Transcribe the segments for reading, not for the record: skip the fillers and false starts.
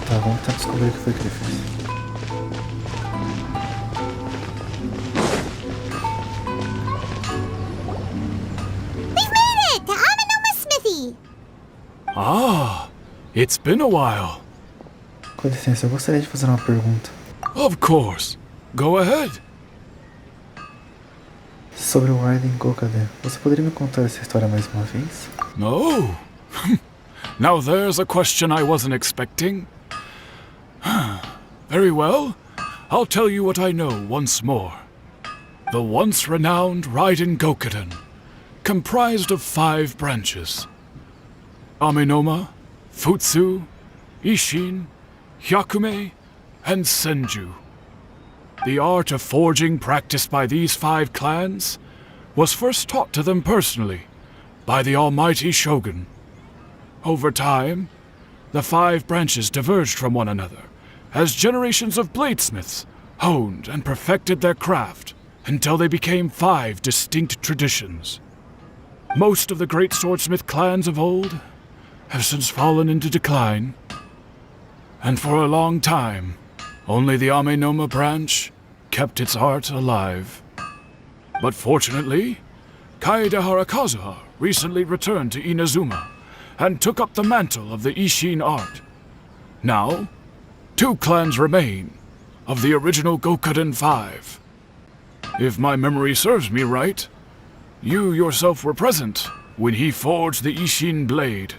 Tá, vamos tentar descobrir o que foi que ele fez. We've made it to Amanoma Smithy! Ah, it's been a while. Com licença, eu gostaria de fazer uma pergunta. Of course. Go ahead. Sobre o Raiden Gokuden, você poderia me contar essa história mais uma vez? Oh. Now there's a question I wasn't expecting. Very well. I'll tell you what I know once more. The once renowned Raiden Gokuden, comprised of 5 branches. Aminoma, Futsu, Ishin, Hyakume, and Senju. The art of forging practiced by these 5 clans was first taught to them personally by the almighty Shogun. Over time, the 5 branches diverged from one another as generations of bladesmiths honed and perfected their craft until they became 5 distinct traditions. Most of the great swordsmith clans of old have since fallen into decline, and for a long time, only the Amenoma branch kept its art alive. But fortunately, Kaede Harakazuha recently returned to Inazuma and took up the mantle of the Ishin art. Now, 2 clans remain of the original Gokuden 5. If my memory serves me right, you yourself were present when he forged the Ishin blade.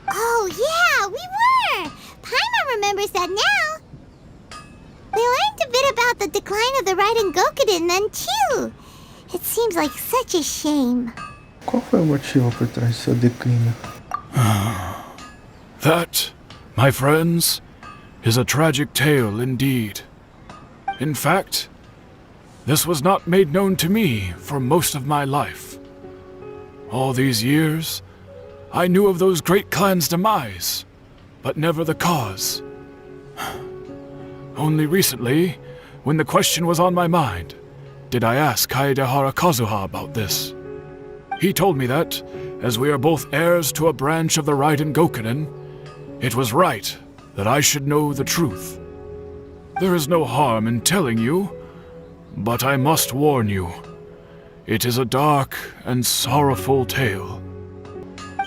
Oh yeah, we were! Paimon remembers that now. We learned a bit about the decline of the Raiden Gokuden then too. It seems like such a shame. Qual foi o motivo por trás do seu declínio? That, my friends, is a tragic tale indeed. In fact, this was not made known to me for most of my life. All these years, I knew of those great clans' demise, but never the cause. Only recently, when the question was on my mind, did I ask Kaede Harakazuha about this. He told me that, as we are both heirs to a branch of the Raiden Gokuden, it was right that I should know the truth. There is no harm in telling you, but I must warn you. It is a dark and sorrowful tale.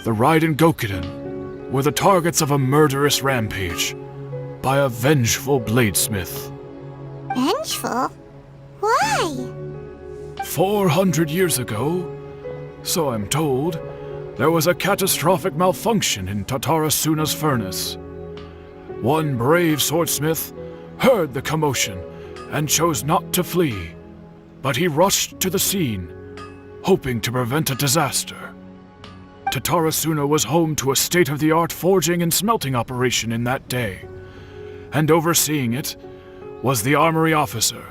The Raiden Gokuden were the targets of a murderous rampage by a vengeful bladesmith. Vengeful? Why? 400 years ago, so I'm told, there was a catastrophic malfunction in Tatarasuna's furnace. One brave swordsmith heard the commotion and chose not to flee, but he rushed to the scene, hoping to prevent a disaster. Tatarasuna was home to a state-of-the-art forging and smelting operation in that day, and overseeing it was the armory officer.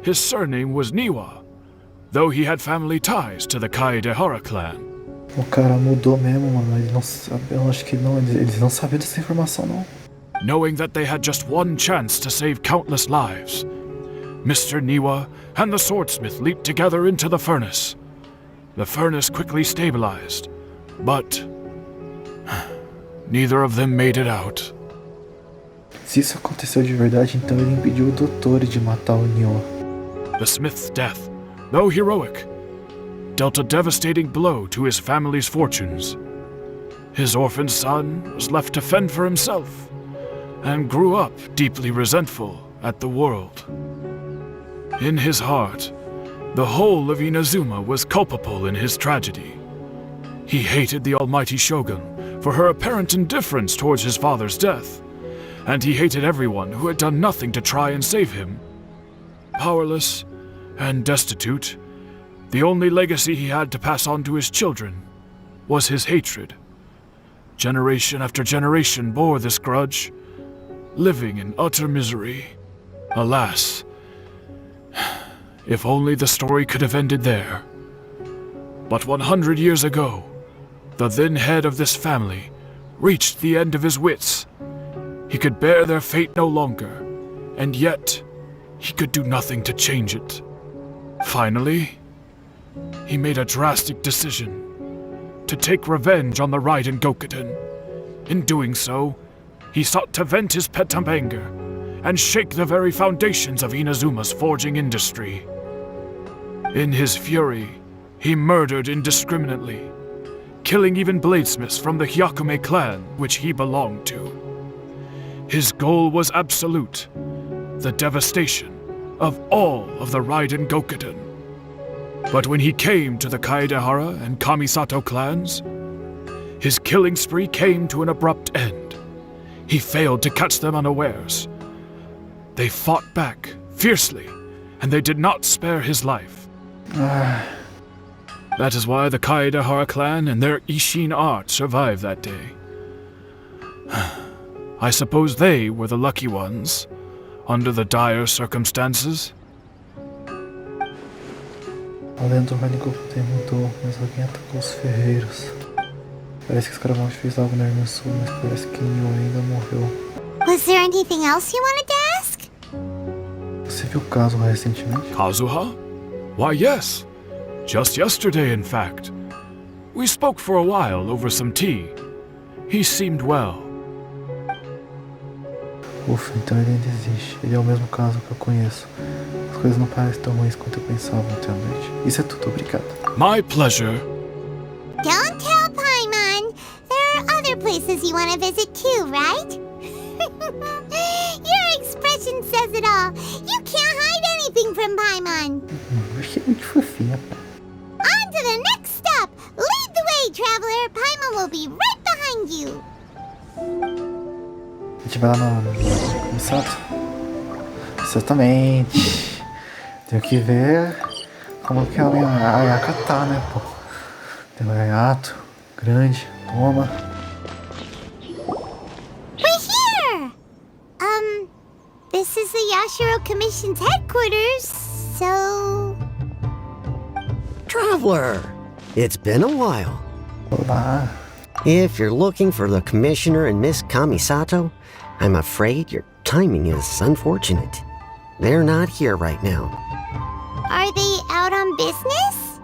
His surname was Niwa, though he had family ties to the Kaedehara clan. O cara mudou mesmo, mano. Ele não sabe, eu acho que não, eles não sabiam dessa informação, não. Knowing that they had just one chance to save countless lives, Mr. Niwa and the swordsmith leaped together into the furnace. The furnace quickly stabilized, but neither of them made it out. Se isso aconteceu de verdade, então ele impediu o doutor de matar o Niwa. The smith's death, though heroic, dealt a devastating blow to his family's fortunes. His orphan son was left to fend for himself, and grew up deeply resentful at the world. In his heart, the whole of Inazuma was culpable in his tragedy. He hated the almighty Shogun for her apparent indifference towards his father's death, and he hated everyone who had done nothing to try and save him. Powerless and destitute, the only legacy he had to pass on to his children was his hatred. Generation after generation bore this grudge, living in utter misery. Alas, if only the story could have ended there. But 100 years ago, the then head of this family reached the end of his wits. He could bear their fate no longer, and yet he could do nothing to change it. Finally, he made a drastic decision to take revenge on the Raiden Gokuden. In doing so, he sought to vent his pent anger and shake the very foundations of Inazuma's forging industry. In his fury, he murdered indiscriminately, killing even bladesmiths from the Hyakume clan which he belonged to. His goal was absolute, the devastation of all of the Raiden Gokuden. But when he came to the Kaedehara and Kamisato clans, his killing spree came to an abrupt end. He failed to catch them unawares. They fought back fiercely, and they did not spare his life. That is why the Kaedehara clan and their Ishin art survived that day. I suppose they were the lucky ones, under the dire circumstances. A lenda do Raiden Gokuden mudou, mas alguém atacou os ferreiros. Parece que Escaravante fez algo na Irminsul, mas parece que Nio ainda morreu. Was there anything else you wanted to ask? Você viu o caso recentemente? Kazuha? Why, yes. Just yesterday, in fact. We spoke for a while over some tea. He seemed well. Ufa, então ele ainda existe. Ele é o mesmo caso que eu conheço. As coisas não parecem tão ruins quanto eu pensava ontem à noite. Isso é tudo, obrigado. My pleasure. Don't tell Paimon. There are other places you want to visit too, right? Your expression says it all. You can't hide anything from Paimon. Achei muito fofinha, pai. On to the next stop. Lead the way, traveler. Paimon will be right behind you. A gente vai lá no Misato? Certamente. Tenho que ver como que a Ayaka tá, né, pô? Tem um gaiato grande, toma. We're here! This is the Yashiro Commission's headquarters, so... Traveler, it's been a while. Olá. If you're looking for the Commissioner and Miss Kamisato, I'm afraid your timing is unfortunate. They're not here right now. Are they out on business?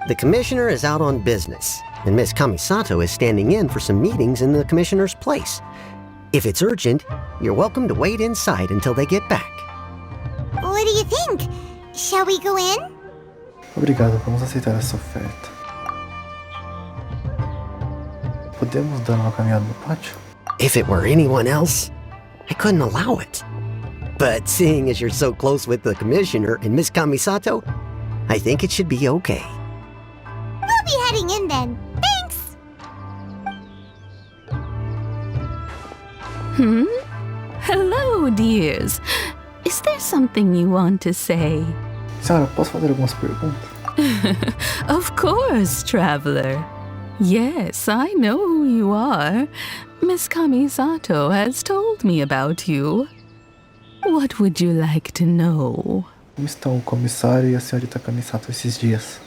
The Commissioner is out on business, and Miss Kamisato is standing in for some meetings in the Commissioner's place. If it's urgent, you're welcome to wait inside until they get back. What do you think? Shall we go in? Obrigado, vamos aceitar essa oferta. Podemos dar uma caminhada no pátio? If it were anyone else, I couldn't allow it. But seeing as you're so close with the Commissioner and Miss Kamisato, I think it should be okay. We'll be heading in then. Thanks! Hello, dears. Is there something you want to say? Senhora, posso fazer algumas perguntas? Of course, traveler. Yes, I know who you are. Miss Kamisato has told me about you. What would you like to know? Como estão o comissário e a senhorita Kamisato esses dias?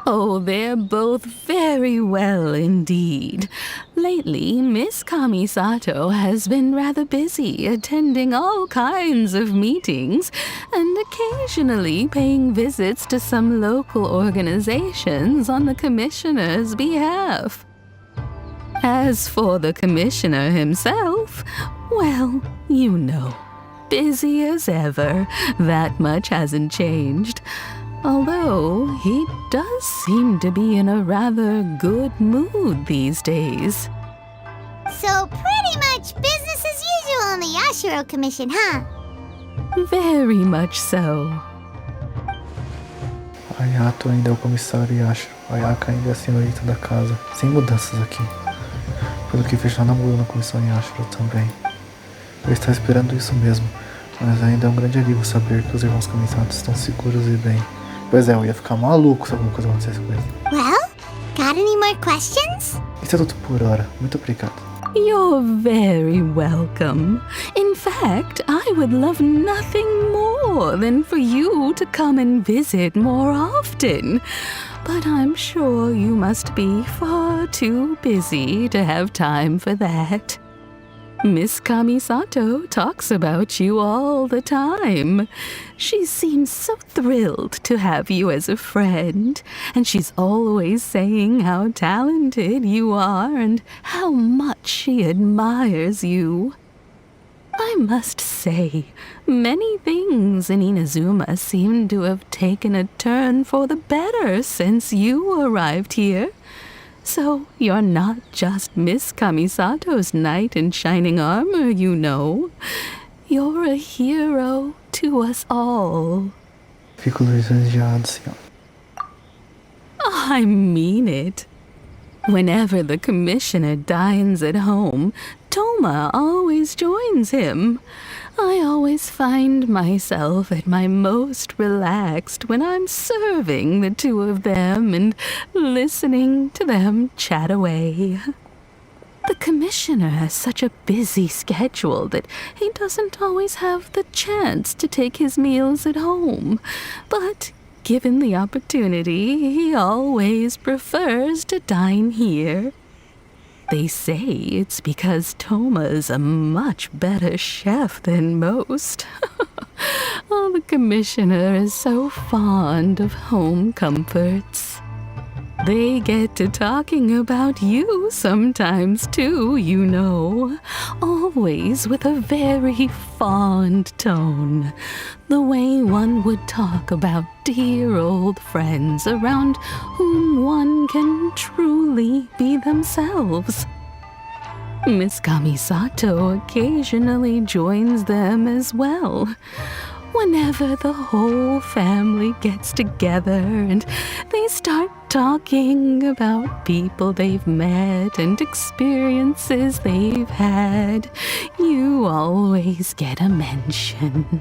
Oh, they're both very well indeed. Lately, Miss Kamisato has been rather busy attending all kinds of meetings and occasionally paying visits to some local organizations on the Commissioner's behalf. As for the Commissioner himself, well, you know, busy as ever. That much hasn't changed. Although, he does seem to be in a rather good mood these days. So pretty much business as usual in the Yashiro Commission, huh? Very much so. Ayato ainda é o comissário Yashiro. Ayaka ainda é a senhorita da casa. Sem mudanças aqui. Pelo que fechar namoro na comissão Yashiro também. Eu estava esperando isso mesmo. Mas ainda é um grande alívio saber que os irmãos Kamisato estão seguros e bem. Pois é, eu ia ficar maluco se alguma coisa acontecesse com eles. Well, got any more questions? Isso é tudo por hora. Muito obrigado. You're very welcome. In fact, I would love nothing more than for you to come and visit more often. But I'm sure you must be far too busy to have time for that. Miss Kamisato talks about you all the time. She seems so thrilled to have you as a friend, and she's always saying how talented you are and how much she admires you. I must say, many things in Inazuma seem to have taken a turn for the better since you arrived here. So you're not just Miss Kamisato's knight in shining armor, you know. You're a hero to us all. Fico lisonjeado, senhor. I mean it. Whenever the commissioner dines at home, Toma always joins him. I always find myself at my most relaxed when I'm serving the two of them and listening to them chat away. The commissioner has such a busy schedule that he doesn't always have the chance to take his meals at home, but given the opportunity, he always prefers to dine here. They say it's because Toma's a much better chef than most. Oh, the commissioner is so fond of home comforts. They get to talking about you sometimes too, you know. Always with a very fond tone. The way one would talk about dear old friends around whom one can truly be themselves. Miss Kamisato occasionally joins them as well. Whenever the whole family gets together and they start talking about people they've met and experiences they've had, you always get a mention.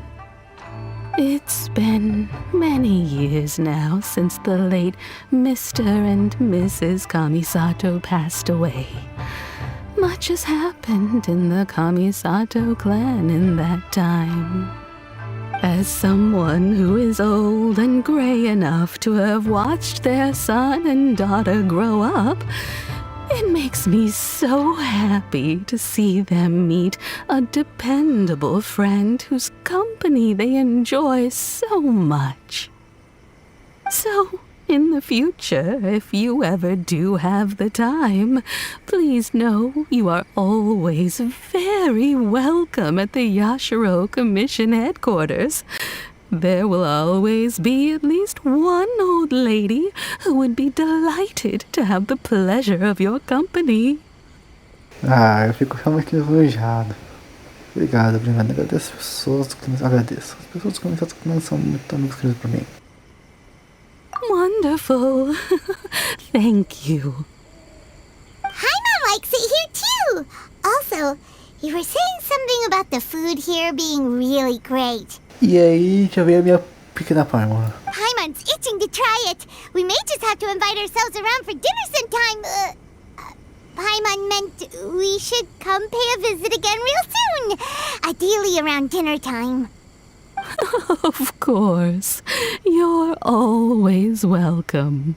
It's been many years now since the late Mr. and Mrs. Kamisato passed away. Much has happened in the Kamisato clan in that time. As someone who is old and gray enough to have watched their son and daughter grow up, it makes me so happy to see them meet a dependable friend whose company they enjoy so much. So, in the future, if you ever do have the time, please know you are always very welcome at the Yashiro Commission headquarters. There will always be at least one old lady who would be delighted to have the pleasure of your company. Ah, eu fico realmente lisonjeado. Obrigado. Agradeço as pessoas que agradeço. As pessoas que são muito amigos queridos pra mim. Wonderful. Thank you. Paimon likes it here too. Also, you were saying something about the food here being really great. E aí, já veio a minha pequena Paimon. Paimon's itching to try it. We may just have to invite ourselves around for dinner sometime. Paimon meant we should come pay a visit again real soon. Ideally around dinner time. Of course. You're always welcome.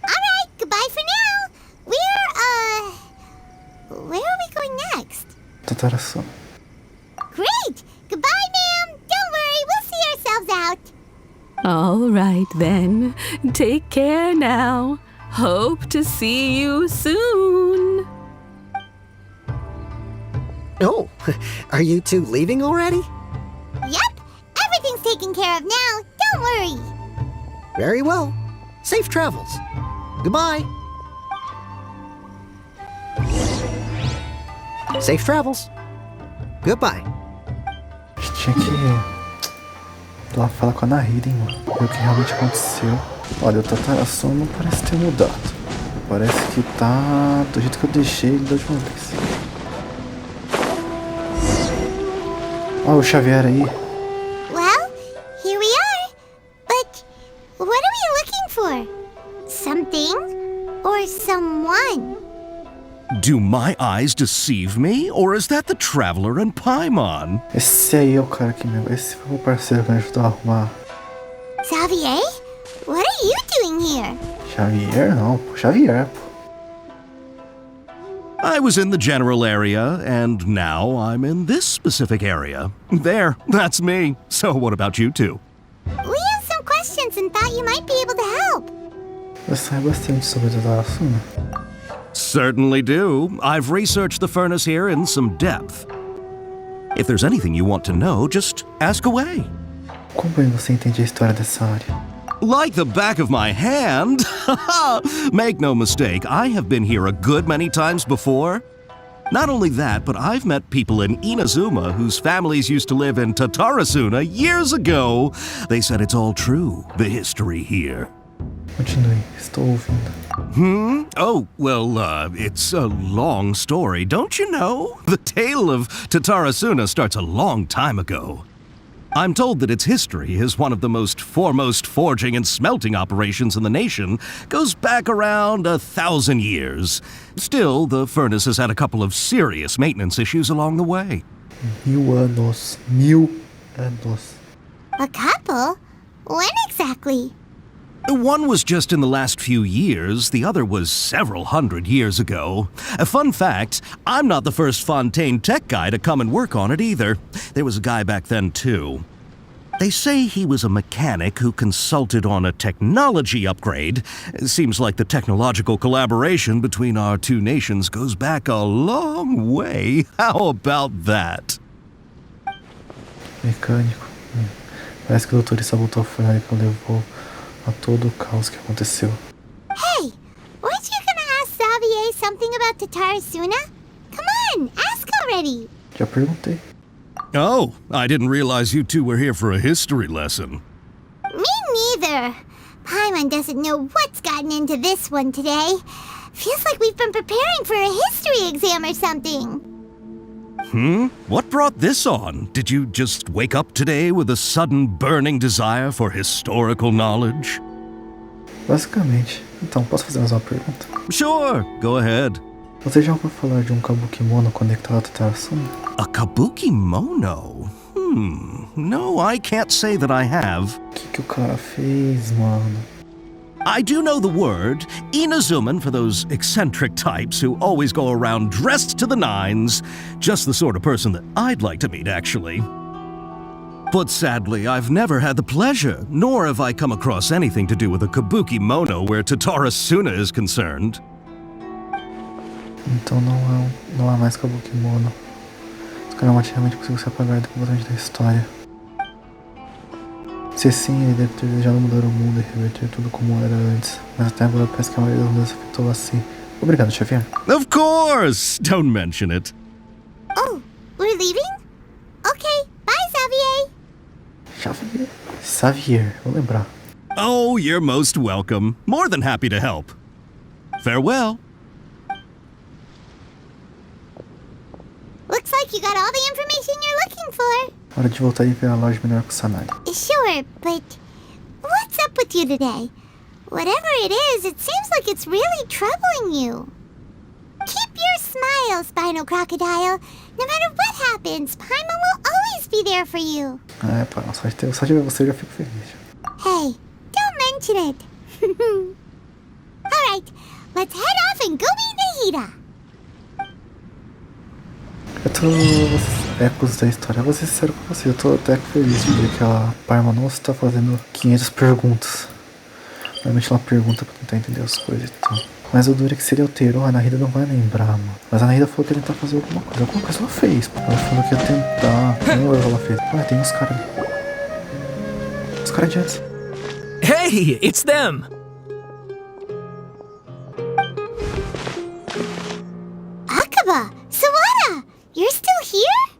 Alright, goodbye for now. Where are we going next? Tataração. Great! Goodbye, ma'am. Don't worry, we'll see ourselves out. All right, then. Take care now. Hope to see you soon. Oh, are you two leaving already? Yep, everything's taken care of now. Don't worry. Very well. Safe travels. Goodbye. Safe travels. Goodbye. Tinha que lá falar com a Nahida, hein, mano. Ver o que realmente aconteceu. Olha, o Tataração não parece ter mudado. Parece que tá do jeito que eu deixei ele da última vez. Olha o Xavier aí. Well, here we are. But what are we looking for? Something or someone? Do my eyes deceive me, or is that the Traveler and Paimon? Esse aí é o cara que meu. Esse foi o parceiro que me ajudou a arrumar. Xavier? What are you doing here? Xavier não, pô. Xavier, pô. I was in the general area, and now I'm in this specific area. There, that's me. So what about you two? We have some questions and thought you might be able to help. Eu sei bastante sobre Tatarasuna. Certainly do. I've researched the furnace here in some depth. If there's anything you want to know, just ask away. Como bem você entende a história dessa área? Like the back of my hand? Make no mistake, I have been here a good many times before. Not only that, but I've met people in Inazuma whose families used to live in Tatarasuna years ago. They said it's all true, the history here. Continue, estou ouvindo. Oh, well, it's a long story, don't you know? The tale of Tatarasuna starts a long time ago. I'm told that its history is one of the most foremost forging and smelting operations in the nation, goes back around 1,000 years. Still, the furnace has had a couple of serious maintenance issues along the way. 1000 anos. 1000 anos. A couple? When exactly? One was just in the last few years, the other was several hundred years ago. A fun fact, I'm not the first Fontaine tech guy to come and work on it either. There was a guy back then too. They say he was a mechanic who consulted on a technology upgrade. It seems like the technological collaboration between our two nations goes back a long way. How about that? Mecânico. Parece que o doutor botou a fábrica levou a todo o caos que aconteceu. Hey, weren't you gonna ask Xavier something about Tatarasuna? Come on, ask already. Já perguntei. Oh, I didn't realize you two were here for a history lesson. Me neither. Paimon doesn't know what's gotten into this one today. Feels like we've been preparing for a history exam or something. What brought this on? Did you just wake up today with a sudden burning desire for historical knowledge? Basicamente. Então, posso fazer mais uma pergunta? Sure, go ahead. Você já ouviu falar de um Kabukimono conectado a Tatarasuna? A Kabukimono? No, I can't say that I have. O que o cara fez, mano? I do know the word, Inazuman for those eccentric types who always go around dressed to the nines. Just the sort of person that I'd like to meet, actually. But sadly, I've never had the pleasure, nor have I come across anything to do with a Kabukimono where Tatarasuna is concerned. Então não há mais Kabukimono. Os caras materialmente conseguiu se apagar do comandante da história. Se sim, ele deve ter desejado mudar o mundo e reverter tudo como era antes. Mas até agora parece que a maioria das mudanças afetou assim. Obrigado, chefinha. Of course! Don't mention it. Oh, we're leaving? Okay, bye, Xavier. Xavier, vou lembrar. Oh, you're most welcome. More than happy to help. Farewell. Looks like you got all the information you're looking for. Hora de voltar e ver a loja melhor com o Sanai. Sure, but what's up with you today? Whatever it is, it seems like it's really troubling you. Keep your smile, Spinal Crocodile. No matter what happens, Paimon will always be there for you. Pá, só de ver você eu já fico feliz. Hey, don't mention it. Alright, let's head off and go meet Nahida. Eu tô ecos da história, vou ser sincero com você, eu tô até feliz de ver que a Paimon não está fazendo 500 perguntas. Normalmente ela pergunta pra tentar entender as coisas e tal. Mas o duro é que se ele alterou, a Nahida não vai lembrar, mano. Mas a Nahida falou que ia tentar fazer alguma coisa ela fez. Ela falou que ia tentar, não lembro o que ela fez. Ah, tem uns caras ali. Os caras de antes. Hey, it's them! Akaba, Sawada, you're still here?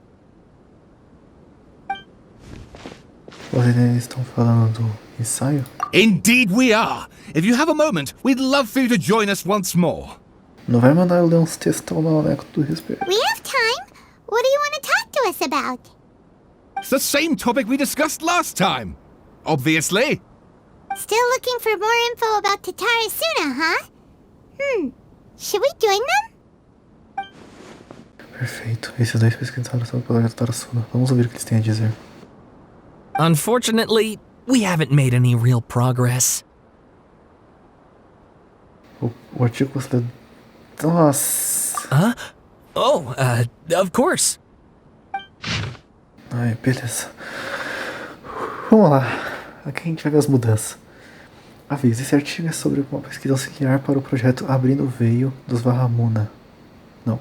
Vocês estão falando do ensaio? Indeed we are. If you have a moment, we'd love for you to join us once more. Não vai mandar eu ler uns textão não, né? Com todo respeito. We have time. What do you want to talk to us about? It's the same topic we discussed last time. Obviously. Still looking for more info about Tatarasuna, huh? Should we join them? Perfeito. Esses dois pesquisaram sobre o Tatarasuna. Vamos ouvir o que eles têm a dizer. Unfortunately, we haven't made any real progress. O artigo você... Nossa... Huh? Oh, of course. Ai, beleza. Vamos lá. Aqui a gente vai ver as mudanças. Aviso, esse artigo é sobre uma pesquisa auxiliar para o projeto Abrindo o Veio dos Vahumana. Não.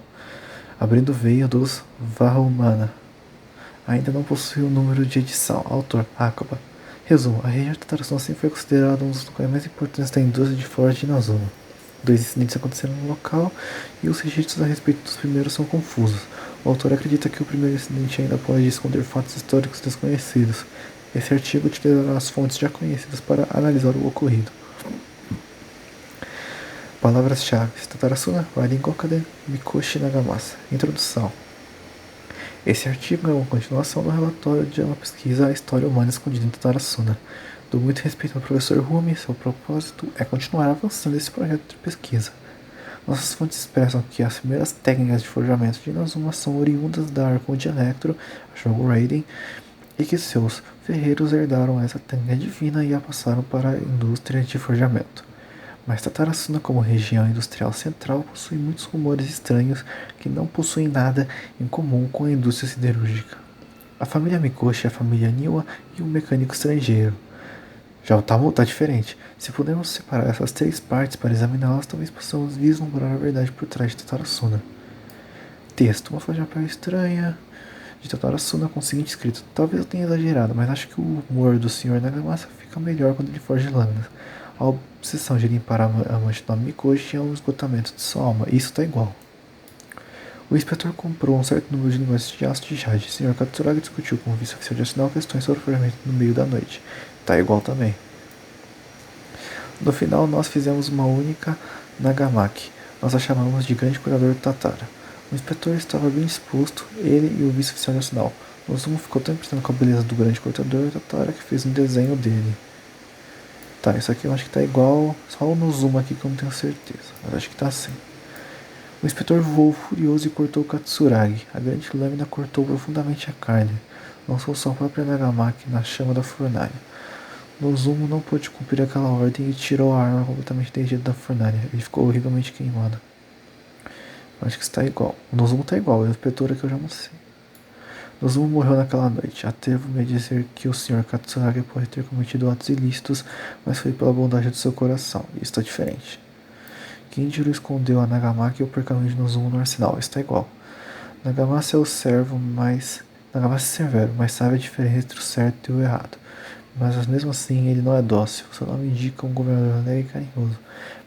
Abrindo o Veio dos Vahumana. Ainda não possui o número de edição. Autor, Akaba. Resumo, a região de Tatarasuna sempre foi considerada um dos locais mais importantes da indústria de fora de Inazuma. 2 incidentes aconteceram no local e os registros a respeito dos primeiros são confusos. O autor acredita que o primeiro incidente ainda pode esconder fatos históricos desconhecidos. Esse artigo utilizará as fontes já conhecidas para analisar o ocorrido. Palavras-chave: Tatarasuna, Riding Gokaden, Mikoshi Nagamasa. Introdução. Esse artigo é uma continuação do relatório de uma pesquisa à história humana escondida em Tatarasuna. Do muito respeito ao professor Rumi, seu propósito é continuar avançando esse projeto de pesquisa. Nossas fontes expressam que as primeiras técnicas de forjamento de Inazuma são oriundas da Arco de Electro, jogo Raiden, e que seus ferreiros herdaram essa técnica divina e a passaram para a indústria de forjamento. Mas Tatarasuna, como região industrial central, possui muitos rumores estranhos que não possuem nada em comum com a indústria siderúrgica. A família Mikoshi é a família Niwa e um mecânico estrangeiro. Já o Tamo está diferente. Se pudermos separar essas 3 partes para examiná-las, talvez possamos vislumbrar a verdade por trás de Tatarasuna. Texto: uma folha de papel estranha de Tatarasuna com o seguinte escrito: talvez eu tenha exagerado, mas acho que o humor do Sr. Nagamasa fica melhor quando ele forja lâminas. A obsessão de limpar a amante do nome Mikoshi é um esgotamento de sua alma. Isso está igual. O inspetor comprou um certo número de negócios de aço de jade. O Sr. Katsuragi discutiu com o vice-oficial de arsenal questões sobre o forjamento no meio da noite. Tá igual também. No final, nós fizemos uma única Nagamaki. Nós a chamamos de Grande Curador Tatara. O inspetor estava bem disposto, ele e o vice-oficial de arsenal. Inazuma ficou tão impressionado com a beleza do Grande Cortador Tatara que fez um desenho dele. Tá, isso aqui eu acho que tá igual, só o Inazuma aqui que eu não tenho certeza, mas acho que tá assim. O inspetor voou furioso e cortou o Katsuragi. A grande lâmina cortou profundamente a carne. Lançou sua própria Nagamaki na chama da fornalha. Inazuma não pôde cumprir aquela ordem e tirou a arma completamente derretida da fornalha. Ele ficou horrivelmente queimado. Acho que está igual. O Inazuma está igual, é o inspetor que eu já não sei. Inazuma morreu naquela noite. Atrevo-me a dizer que o Sr. Katsuragi pode ter cometido atos ilícitos, mas foi pela bondade do seu coração. Isso está diferente. Kinjiro escondeu a Nagamaki e o pergaminho de Inazuma no arsenal. Está igual. Nagamasa é o servo mais... Nagamasa é severo, mas sabe a diferença entre o certo e o errado. Mas mesmo assim ele não é dócil. Seu nome indica um governador alegre e carinhoso.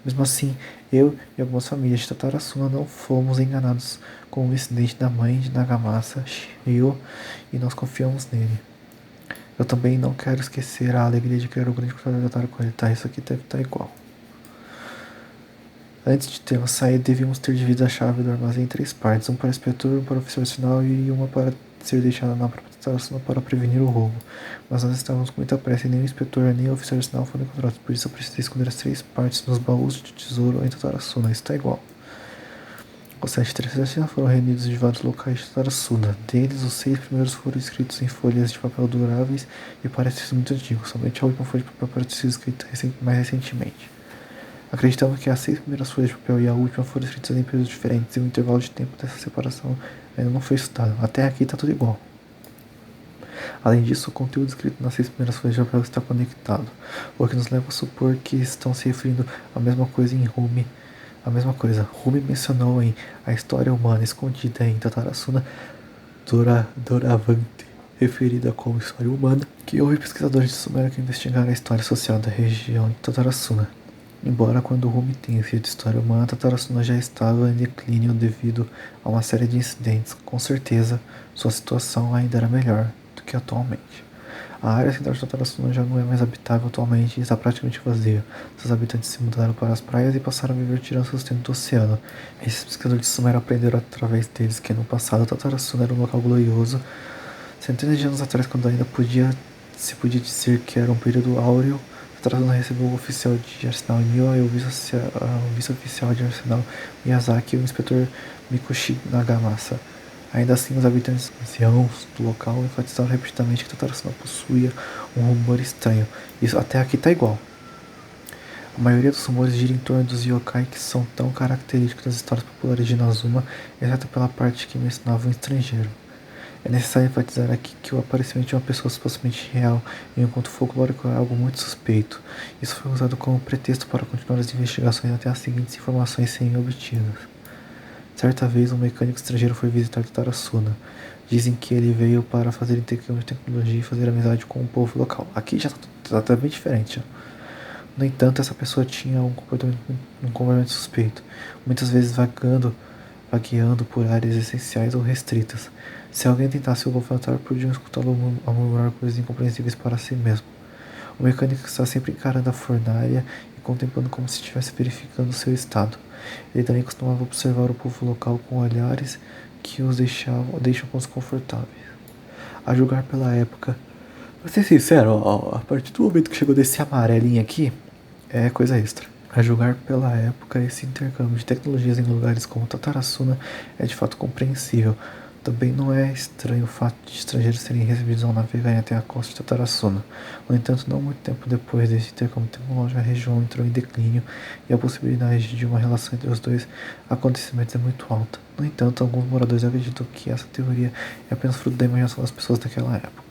Mesmo assim, eu e algumas famílias de Tatarasuna não fomos enganados com o incidente da mãe de Nagamasa, Shiryu, e nós confiamos nele. Eu também não quero esquecer a alegria de criar o grande cortador de Tatara com ele. Tá, isso aqui deve estar igual. Antes de termos saído, devíamos ter dividido a chave do armazém em 3 partes, um para o inspetor, um para o oficial arsenal e uma para ser deixada na própria Tatarasuna para prevenir o roubo. Mas nós estávamos com muita pressa e nem o inspetor nem o oficial arsenal foram encontrados, por isso eu precisei esconder as 3 partes nos baús de tesouro em Tatarasuna. Isso está igual. Os 7 terceiros foram reunidos de vários locais de Tatarasuna. Deles, os 6 primeiros foram escritos em folhas de papel duráveis e parecem ser muito antigos. Somente a última folha de papel parece ser escrita mais recentemente. Acreditamos que as 6 primeiras folhas de papel e a última foram escritas em períodos diferentes e o intervalo de tempo dessa separação ainda não foi estudado. Até aqui está tudo igual. Além disso, o conteúdo escrito nas 6 primeiras folhas de papel está conectado, o que nos leva a supor que estão se referindo à mesma coisa em Rumi. A mesma coisa. Rumi mencionou em A História Humana Escondida em Tatarasuna Doravante, referida como História Humana, que houve pesquisadores de Sumeru que investigaram a história social da região de Tatarasuna. Embora quando Rumi tenha sido história humana, Tatarasuna já estava em declínio devido a uma série de incidentes. Com certeza, sua situação ainda era melhor do que atualmente. A área central de Tatarasuna já não é mais habitável atualmente e está praticamente vazia. Seus habitantes se mudaram para as praias e passaram a viver tirando sustento do oceano. Esses pesquisadores de Sumeru aprenderam através deles que no passado Tatarasuna era um local glorioso. Centenas de anos atrás, quando ainda se podia dizer que era um período áureo, Tatarasuna recebeu o oficial de arsenal Inicio e o vice-oficial de arsenal Miyazaki e o inspetor Mikoshi Nagamasa. Ainda assim, os habitantes anciãos do local enfatizaram repetidamente que Tatarasuna possuía um rumor estranho. Isso até aqui está igual. A maioria dos rumores gira em torno dos yokai que são tão característicos das histórias populares de Inazuma, exceto pela parte que mencionava um estrangeiro. É necessário enfatizar aqui que o aparecimento de uma pessoa supostamente real em um conto folclórico é algo muito suspeito. Isso foi usado como pretexto para continuar as investigações até as seguintes informações serem obtidas. Certa vez, um mecânico estrangeiro foi visitar Tatarasuna. Dizem que ele veio para fazer intercâmbio de tecnologia e fazer amizade com o povo local. Aqui já está bem diferente. No entanto, essa pessoa tinha um comportamento suspeito, muitas vezes vagueando por áreas essenciais ou restritas. Se alguém tentasse o confrontar, podiam escutá-lo a murmurar coisas incompreensíveis para si mesmo. O mecânico está sempre encarando a fornalha e contemplando como se estivesse verificando seu estado. Ele também costumava observar o povo local com olhares que os deixam desconfortáveis. A julgar pela época, vou ser sincero, a partir do momento que chegou desse amarelinho aqui, é coisa extra. A julgar pela época, esse intercâmbio de tecnologias em lugares como Tatarasuna é de fato compreensível. Também não é estranho o fato de estrangeiros serem recebidos ao navegarem até a costa de Tatarasuna. No entanto, não muito tempo depois desse intercâmbio tecnológico, a região entrou em declínio e a possibilidade de uma relação entre os dois acontecimentos é muito alta. No entanto, alguns moradores acreditam que essa teoria é apenas fruto da imaginação das pessoas daquela época.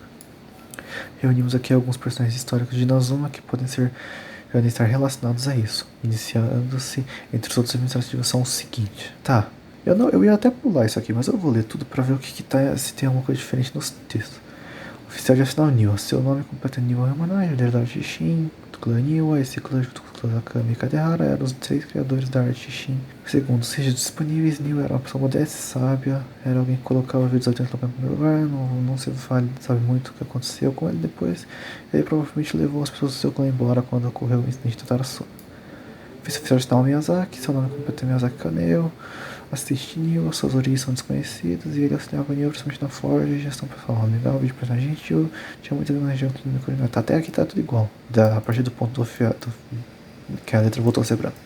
Reunimos aqui alguns personagens históricos de Inazuma que podem estar relacionados a isso. Iniciando-se entre os outros administrativos são o seguinte. Tá. Eu ia até pular isso aqui, mas eu vou ler tudo pra ver o que tá, se tem alguma coisa diferente nos textos. Oficial de assinar o Niwa. Seu nome completo é Niwa Yamanai, líder da arte Shin, do clã Niwa. Esse clã junto com o clã Kami e Kadehara eram os 3 criadores da arte Shin. Segundo os registros disponíveis, Niwa era uma pessoa modesta e sábia. Era alguém que colocava a vida dos habitantes locais em primeiro lugar. Não se sabe muito o que aconteceu com ele depois. Ele provavelmente levou as pessoas do seu clã embora quando ocorreu o incidente de Tatarasuna. Vice-oficial de Naomi Miyazaki. Seu nome completo é Miyazaki Kaneo. Assistente Nil, suas origens são desconhecidas e ele auxiliava Nil principalmente na forja e gestão pessoal. Legal, vídeo personagem gentil, tinha muita na região tudo coordenado. Até aqui tá tudo igual, a partir do ponto do fiato, que a letra voltou a ser branca.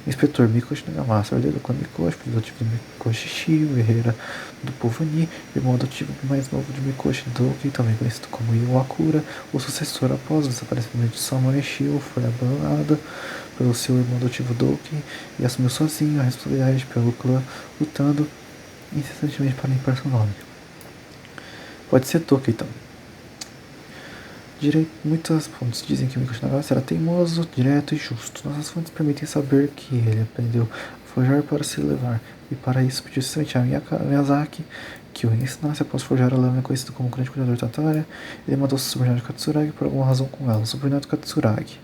Inspetor Mikoshi Nagamasa, herdeiro do clã Mikoshi, filho adotivo do Mikoshi Shio, guerreira do povo Ni, irmão adotivo mais novo de Mikoshi Doki, também conhecido como Iwakura, o sucessor após o desaparecimento de Samurai Shio, foi abandonado pelo seu irmão adotivo Doki e assumiu sozinho a responsabilidade pelo clã, lutando incessantemente para limpar seu nome. Pode ser Doki também. Muitas fontes dizem que Mikoshi Nagamasa era teimoso, direto e justo. Nossas fontes permitem saber que ele aprendeu a forjar para se levar, e para isso pediu somente a Miyazaki que o ensinasse. Após forjar a lâmina conhecida como o grande cuidador Tatária, ele mandou seu subordinado Katsuragi por alguma razão com ela. O subordinado Katsuragi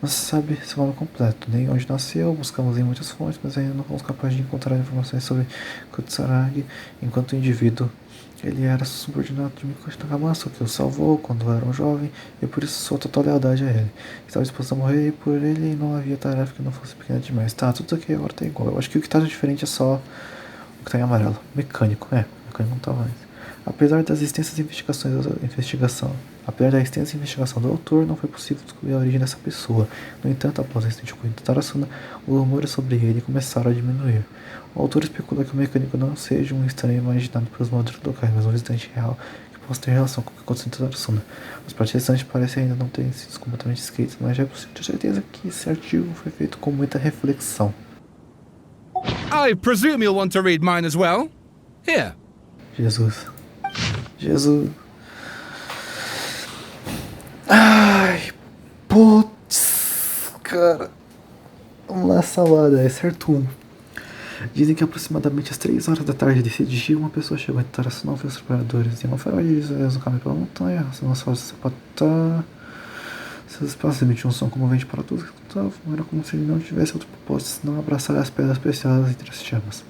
não se sabe seu nome completo, nem onde nasceu. Buscamos em muitas fontes, mas ainda não fomos capazes de encontrar informações sobre Katsuragi enquanto indivíduo. Ele era subordinado de Mikoshi Nagamasa, que o salvou quando era um jovem, e por isso sua total lealdade a ele. Estava disposto a morrer por ele e não havia tarefa que não fosse pequena demais. Tá, tudo aqui agora tá igual. Eu acho que o que tá diferente é só o que tá em amarelo. Mecânico, o mecânico não tava antes. Apesar da extensa investigação do autor, não foi possível descobrir a origem dessa pessoa. No entanto, após o incidente ocorrido em Tatarasuna, os rumores sobre ele começaram a diminuir. O autor especula que o mecânico não seja um estranho imaginado pelos moradores locais, mas um visitante real que possa ter relação com o que aconteceu em Tatarasuna. Os partes restantes parecem ainda não terem sido completamente escritos, mas já é possível ter certeza que esse artigo foi feito com muita reflexão. I presume you'll want to read mine as well. Here. Jesus. Ai, putz, cara. Vamos lá, salada, é certo 1. Dizem que aproximadamente às 3 horas da tarde desse dia, uma pessoa chegou a Tatarasuna, viu os trabalhadores em uma farol e eles no caminho pela montanha, as falas de sapatar. Seus espaços emitiam um som comovente para todos que escutavam. Era como se ele não tivesse outro propósito senão abraçar as pedras preciosas entre as chamas.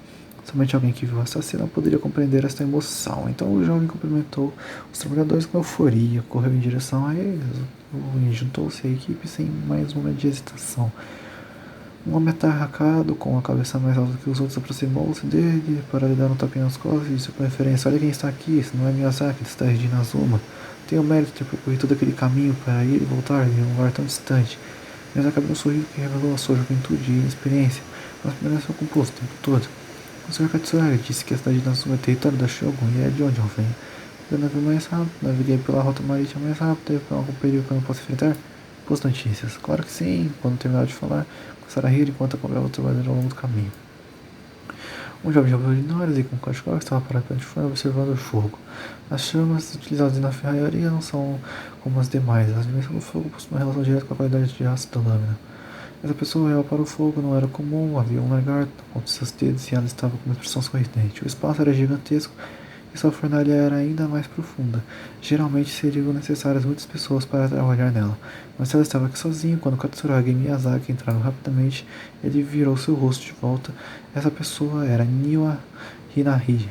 Somente alguém que viu essa cena poderia compreender esta emoção. Então o jovem cumprimentou os trabalhadores com euforia, correu em direção a eles e juntou-se à equipe sem mais um momento de hesitação. Um homem atarracado, com a cabeça mais alta que os outros, aproximou-se dele para lhe dar um tapinha nas costas e disse com referência: olha quem está aqui, se não é Miyazaki, está de Inazuma. Tem o mérito de ter percorrido todo aquele caminho para ir e voltar de um lugar tão distante. Miyazaki abriu um sorriso que revelou a sua juventude e inexperiência, mas permaneceu composto o tempo todo. O Sr. Katsuragi disse que a cidade de Inazuma é território da Shogun e é de onde eu venho. Eu navio mais rápido, naveguei pela rota marítima mais rápida, para algum período que eu não posso enfrentar. Boas notícias. Claro que sim. Quando terminar de falar, começaram a rir enquanto acompanhava o trabalhador ao longo do caminho. Um jovem de olhos e com cachecol estava parado perto de fora observando o fogo. As chamas utilizadas na ferraria não são como as demais. A dimensão do fogo possui uma relação direta com a qualidade de aço da lâmina. Essa pessoa olhava para o fogo, não era comum, havia um lagarto na ponta de seus dedos e ela estava com uma expressão sorridente. O espaço era gigantesco e sua fornalha era ainda mais profunda. Geralmente seriam necessárias muitas pessoas para trabalhar nela, mas ela estava aqui sozinha. Quando Katsuragi e Miyazaki entraram rapidamente, ele virou seu rosto de volta. Essa pessoa era Niwa Hinari,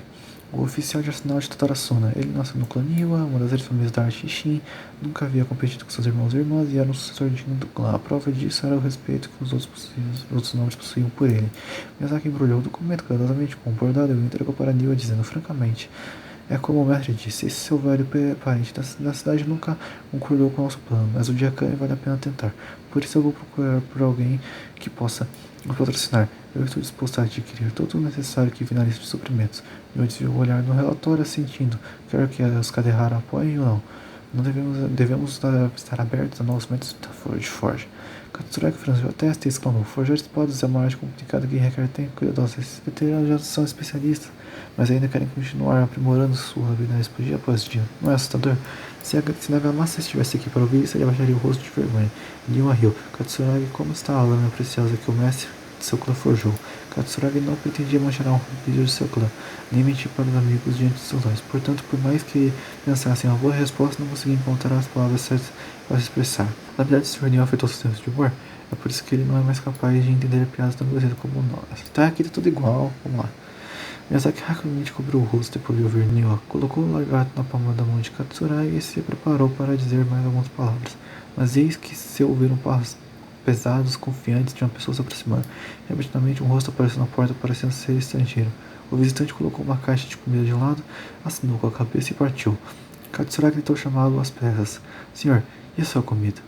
o oficial de arsenal de Tatarasuna. Ele nasceu no clã Niwa, uma das famílias da arte Shin, nunca havia competido com seus irmãos e irmãs e era um sucessor digno do clã. A prova disso era o respeito que os outros nomes possuíam por ele. Miyazaki embrulhou o documento cuidadosamente com um bordado e o entregou para Niwa, dizendo francamente: é como o mestre disse, esse seu velho parente da cidade nunca concordou com o nosso plano, mas o dia cai e vale a pena tentar. Por isso eu vou procurar por alguém que possa me patrocinar. Eu estou disposto a adquirir todo o necessário que vi na lista de suprimentos. Eu desviou o olhar no relatório, sentindo, quer que os Kadehara apoiem ou não. Não devemos estar abertos a novos métodos de forja. Katsuragi franziu a testa e exclamou: forjar espadas é uma arte complicada que requer tempo cuidadoso. Esses veteranos já são especialistas, mas ainda querem continuar aprimorando sua habilidade dia após dia. Não é assustador? Se a Nagamasa estivesse aqui para ouvir isso, ele abaixaria o rosto de vergonha. Niwa riu. Katsuragi, como está a lâmina preciosa que o mestre de seu clã forjou? Katsuragi não pretendia manchar a honra de seu clã, nem mentir para os amigos diante de seus olhos. Portanto, por mais que pensasse em uma boa resposta, não conseguia encontrar as palavras certas para se expressar. Na verdade, o Sr. Niwa afetou seu senso de humor. É por isso que ele não é mais capaz de entender piadas tão groseiras como nós. Tá, aqui tá tudo igual. Vamos lá. Miyazaki rapidamente cobriu o rosto depois de ouvir Niwa. Colocou o lagarto na palma da mão de Katsuragi e se preparou para dizer mais algumas palavras. Mas eis que se ouviram passos pesados, confiantes de uma pessoa se aproximando. Repentinamente um rosto apareceu na porta, parecendo ser estrangeiro. O visitante colocou uma caixa de comida de lado, assinou com a cabeça e partiu. Katsuragi tentou chamá-lo às pressas. Senhor, e a sua comida?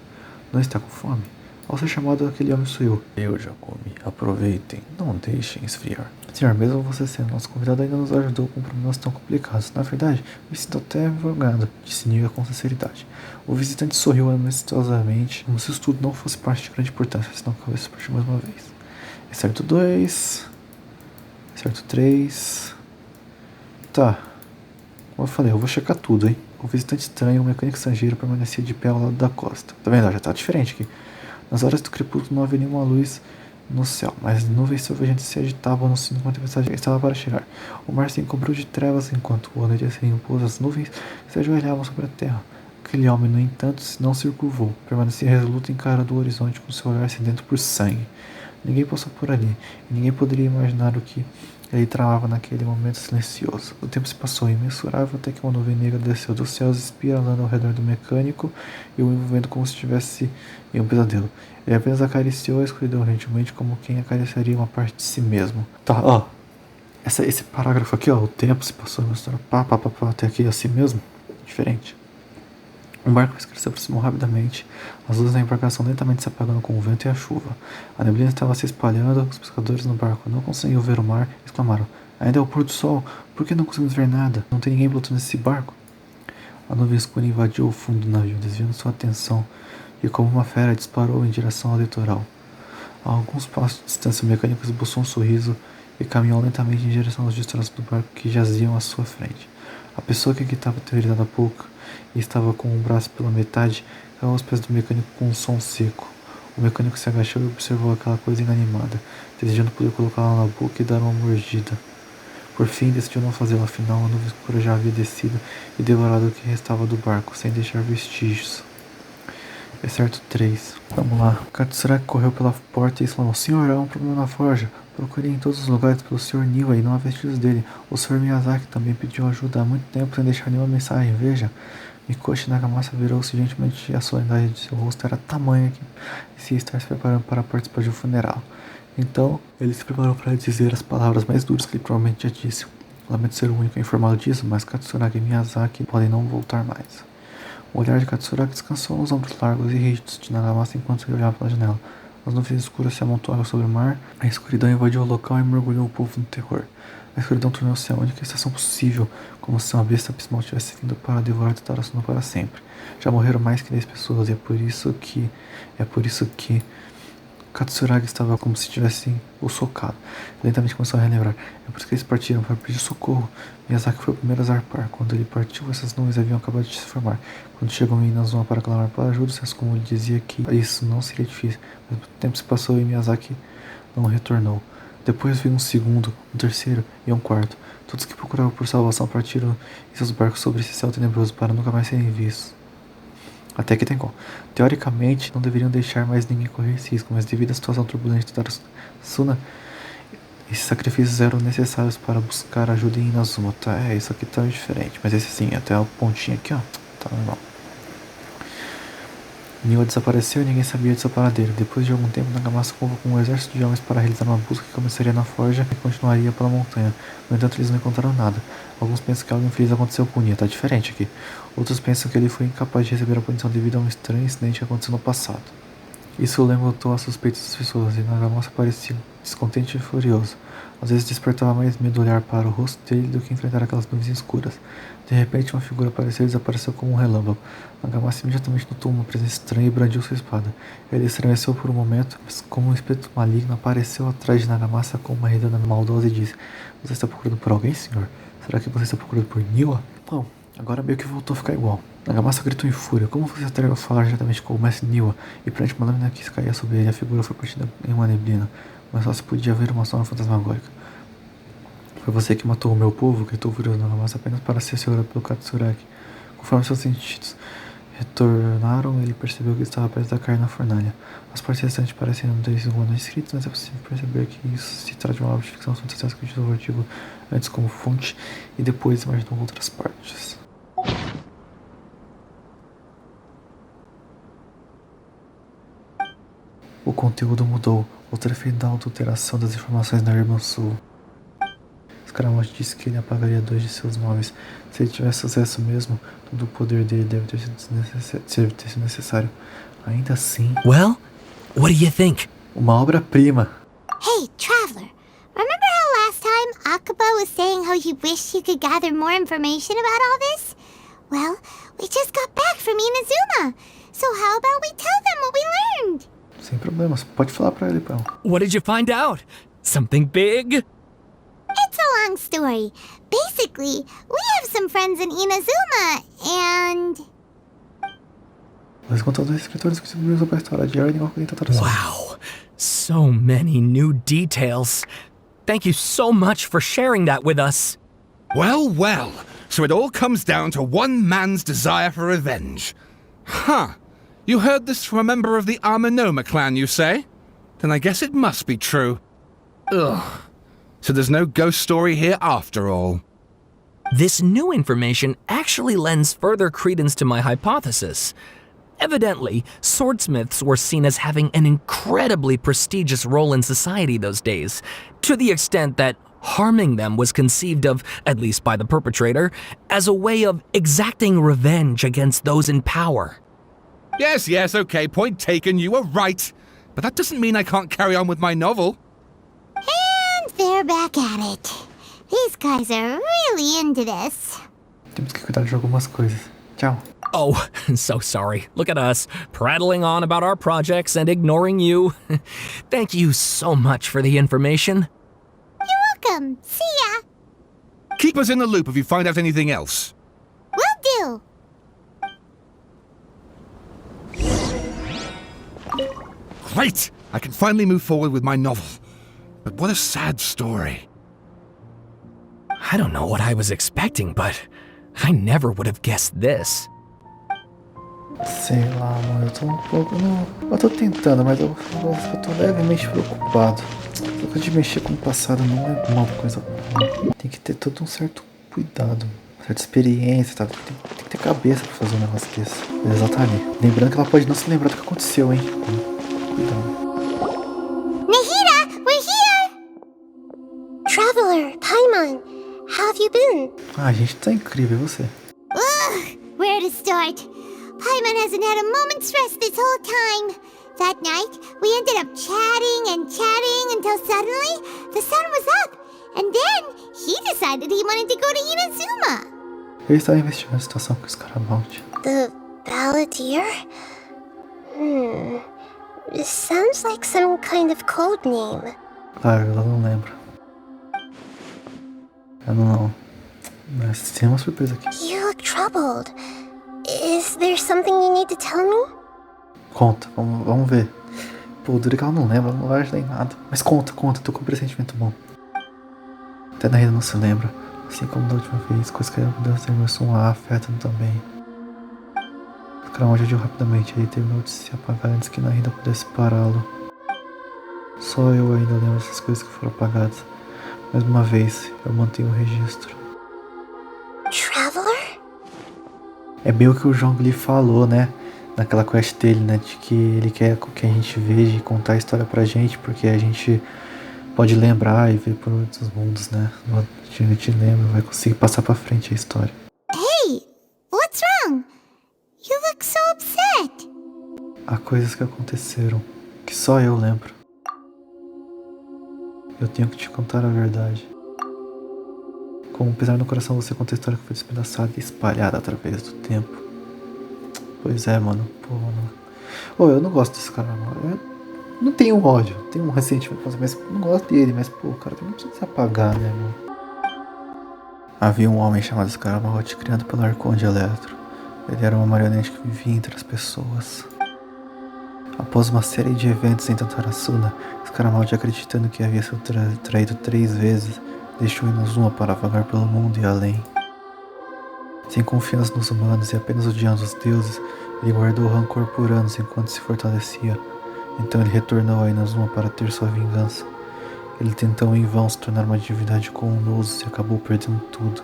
Não está com fome? Ao ser chamado, aquele homem suiu. Eu já comi. Aproveitem. Não deixem esfriar. Senhor, mesmo você sendo nosso convidado, ainda nos ajudou com problemas tão complicados. Na verdade, me sinto até envergonhado, disse Niwa com sinceridade. O visitante sorriu amistosamente, como se isso tudo não fosse parte de grande importância, senão a cabeça partiu mais uma vez. Excerto 2. Excerto 3. Tá. Como eu falei, eu vou checar tudo, hein? O visitante estranho, o mecânico estrangeiro, permanecia de pé ao lado da costa. Tá vendo? Já tá diferente aqui. Nas horas do crepúsculo não havia nenhuma luz no céu, mas nuvens silvejantes se agitavam no sino enquanto a tempestade estava para chegar. O mar se encobriu de trevas enquanto o noite se impôs, as nuvens se ajoelhavam sobre a terra. Aquele homem, no entanto, não se curvou, permanecia resoluto em cara do horizonte com seu olhar sedento por sangue. Ninguém passou por ali, e ninguém poderia imaginar o que ele tramava naquele momento silencioso. O tempo se passou imensurável até que uma nuvem negra desceu dos céus, espiralando ao redor do mecânico e o envolvendo como se estivesse em um pesadelo. Ele apenas acariciou a escuridão gentilmente, como quem acariciaria uma parte de si mesmo. Tá, ó. Esse parágrafo aqui, ó. O tempo se passou imensurável, até aqui assim mesmo. Diferente. Um barco se aproximou rapidamente, as luzes da embarcação lentamente se apagando com o vento e a chuva. A neblina estava se espalhando, os pescadores no barco não conseguiam ver o mar e exclamaram: ainda é o pôr do sol, por que não conseguimos ver nada? Não tem ninguém pilotando esse barco? A nuvem escura invadiu o fundo do navio, desviando sua atenção, e como uma fera disparou em direção ao litoral. A alguns passos de distância, o mecânico esboçou um sorriso e caminhou lentamente em direção aos destroços do barco que jaziam à sua frente. A pessoa que estava aterrorizada há pouco e estava com o braço pela metade caiu aos pés do mecânico com um som seco. O mecânico se agachou e observou aquela coisa inanimada, desejando poder colocá-la na boca e dar uma mordida. Por fim, decidiu não fazê-lo, afinal a nuvem escura já havia descido e devorado o que restava do barco, sem deixar vestígios. Excerto 3. Vamos lá. Katsuragi correu pela porta e exclamou: Senhor, há um problema na forja. Procurei em todos os lugares pelo Sr. Niwa e não há vestígios dele. O Sr. Miyazaki também pediu ajuda há muito tempo sem deixar nenhuma mensagem. Veja. Mikoshi Nagamasa virou-se gentilmente e a solenidade de seu rosto era tamanha que parecia estar se preparando para participar de um funeral. Então, ele se preparou para dizer as palavras mais duras que ele provavelmente já disse. Lamento ser o único informado disso, mas Katsuragi e Miyazaki podem não voltar mais. O olhar de Katsuragi descansou nos ombros largos e rígidos de Nagamasa enquanto ele olhava pela janela. As nuvens escuras se amontoaram sobre o mar, a escuridão invadiu o local e mergulhou o povo no terror. A escuridão tornou-se a única estação possível, como se uma besta abismal tivesse vindo para devorar e tentar a sono para sempre. Já morreram mais que 10 pessoas, e é por isso que Katsuragi estava como se tivesse o socado. Lentamente começou a relembrar. É por isso que eles partiram, para pedir socorro. Miyazaki foi o primeiro a zarpar. Quando ele partiu, essas nuvens haviam acabado de se formar. Quando chegou em Inazuma para clamar por ajuda, Sasuke dizia que isso não seria difícil. Mas o tempo se passou e Miyazaki não retornou. Depois veio um segundo, um terceiro e um quarto. Todos que procuravam por salvação partiram em seus barcos sobre esse céu tenebroso para nunca mais serem vistos. Até que Tengon. Teoricamente, não deveriam deixar mais ninguém correr esse risco, mas devido à situação turbulenta da Suna, esses sacrifícios eram necessários para buscar ajuda em Inazuma. Tá, isso aqui tá diferente, mas esse sim, até o pontinho aqui, ó, tá normal. Niwa desapareceu e ninguém sabia de seu paradeiro. Depois de algum tempo, Nagamasa convocou um exército de homens para realizar uma busca que começaria na forja e continuaria pela montanha. No entanto, eles não encontraram nada. Alguns pensam que algo infeliz aconteceu com Nia, tá diferente aqui. Outros pensam que ele foi incapaz de receber a punição devido a um estranho incidente que aconteceu no passado. Isso levantou as suspeitas das pessoas, e Nagamasa parecia descontente e furioso. Às vezes despertava mais medo olhar para o rosto dele do que enfrentar aquelas nuvens escuras. De repente, uma figura apareceu e desapareceu como um relâmpago. Nagamasa imediatamente notou uma presença estranha e brandiu sua espada. Ele estremeceu por um momento, mas como um espírito maligno apareceu atrás de Nagamasa com uma risada maldosa e disse: "Você está procurando por alguém, senhor? Será que você está procurando por Niwa?" Bom, agora meio que voltou a ficar igual. Nagamasa gritou em fúria: "Como você atreveu a falar diretamente com o mestre Niwa?" E perante uma lâmina que caía sobre ele, a figura foi partida em uma neblina, mas só se podia ver uma sombra fantasmagórica. "Foi você que matou o meu povo?" gritou furioso Nagamasa apenas para ser segurado pelo Katsuragi. Conforme seus sentidos retornaram, ele percebeu que estava prestes a cair na fornalha. As partes restantes parecem não ter sido escritas, mas é possível perceber que isso se trata de uma obra de ficção fantástica que utilizou o artigo antes como fonte e depois imaginou outras partes. O conteúdo mudou. Outra efeito da alteração das informações na Irminsul. Scaramucci disse que ele apagaria 2 de seus móveis. Se ele tivesse sucesso mesmo, todo o poder dele deve ter sido necessário. Ainda assim... Well, what do you think? Uma obra-prima. Hey, Traveler. Remember how last time Akaba was saying how he wished he could gather more information about all this? Well, we just got back from Inazuma. So how about we tell them what we learned? Sem problemas. Pode falar pra ele, pão. What did you find out? Something big? It's a long story. Basically, we have some friends in Inazuma, and... Mas contam 2 escritores que descobriram sobre a história de Eren e tradução. Wow, so many new details. Thank you so much for sharing that with us. Well, well. So it all comes down to one man's desire for revenge. Huh. You heard this from a member of the Amanoma clan, you say? Then I guess it must be true. Ugh. So there's no ghost story here after all. This new information actually lends further credence to my hypothesis. Evidently, swordsmiths were seen as having an incredibly prestigious role in society those days, to the extent that harming them was conceived of, at least by the perpetrator, as a way of exacting revenge against those in power. Yes, okay, point taken, you were right. But that doesn't mean I can't carry on with my novel. And they're back at it. These guys are really into this. Temos que cuidar de algumas coisas. Tchau. Oh, so sorry. Look at us, prattling on about our projects and ignoring you. Thank you so much for the information. You're welcome. See ya. Keep us in the loop if you find out anything else. Will do. Great! I can finally move forward with my novel. But what a sad story. I don't know what I was expecting, but I never would have guessed this. Sei lá, mano, eu tô um pouco... Não, eu tô tentando, mas eu tô levemente preocupado. Essa coisa de mexer com o passado não é uma coisa boa. Tem que ter todo um certo cuidado, uma certa experiência, tá? Tem que ter cabeça pra fazer um negócio desse. Mas ela tá ali. Lembrando que ela pode não se lembrar do que aconteceu, hein? Cuidado. Nahida, we're here! Traveler, Paimon, how have you been? Ah, a gente tá incrível, e você? Ugh, where to start? Paimon hasn't had a moment's rest this whole time. That night, we ended up chatting and chatting until suddenly the sun was up. And then he decided he wanted to go to Inazuma. Ele estava investigando a situação com o escarabalde. The balladeer? This sounds like some kind of code name. Claro, ela não lembra. Eu não. Mas tem uma surpresa aqui. You look troubled. Is there something you need to tell me? Conta, vamos ver. Pô, dura que ela não lembra, não vai ajudar em nada. Mas conta, tô com um pressentimento bom. Até na Rita não se lembra. Assim como da última vez, coisas que a mudança da Irminsul afetam também. O Cramão agiu rapidamente, ele terminou de se apagar antes que na Rita pudesse pará-lo. Só eu ainda lembro dessas coisas que foram apagadas. Mais uma vez, eu mantenho o registro. Traveler? É bem o que o João lhe falou, né? Naquela quest dele, né? De que ele quer que a gente veja e contar a história pra gente, porque a gente pode lembrar e ver por outros mundos, né? A gente lembra, vai conseguir passar pra frente a história. Hey, what's wrong? You look so upset. Há coisas que aconteceram que só eu lembro. Eu tenho que te contar a verdade. Com um pesar no coração, você conta a história que foi despedaçada e espalhada através do tempo. Pois é, mano. Pô, mano. Oh, eu não gosto desse cara, mano. Eu não tenho ódio. Tenho um ressentimento, mas não gosto dele. Mas, pô, o cara também precisa se apagar, né, mano? Havia um homem chamado Escaramalhote, criado pelo Arconde Eletro. Ele era uma marionete que vivia entre as pessoas. Após uma série de eventos em Tantarasuna, Escaramalhote, acreditando que havia sido traído 3 vezes, deixou Inazuma para vagar pelo mundo e além. Sem confiança nos humanos e apenas odiando os deuses, ele guardou rancor por anos enquanto se fortalecia. Então ele retornou a Inazuma para ter sua vingança. Ele tentou em vão se tornar uma divindade com um Nous e acabou perdendo tudo.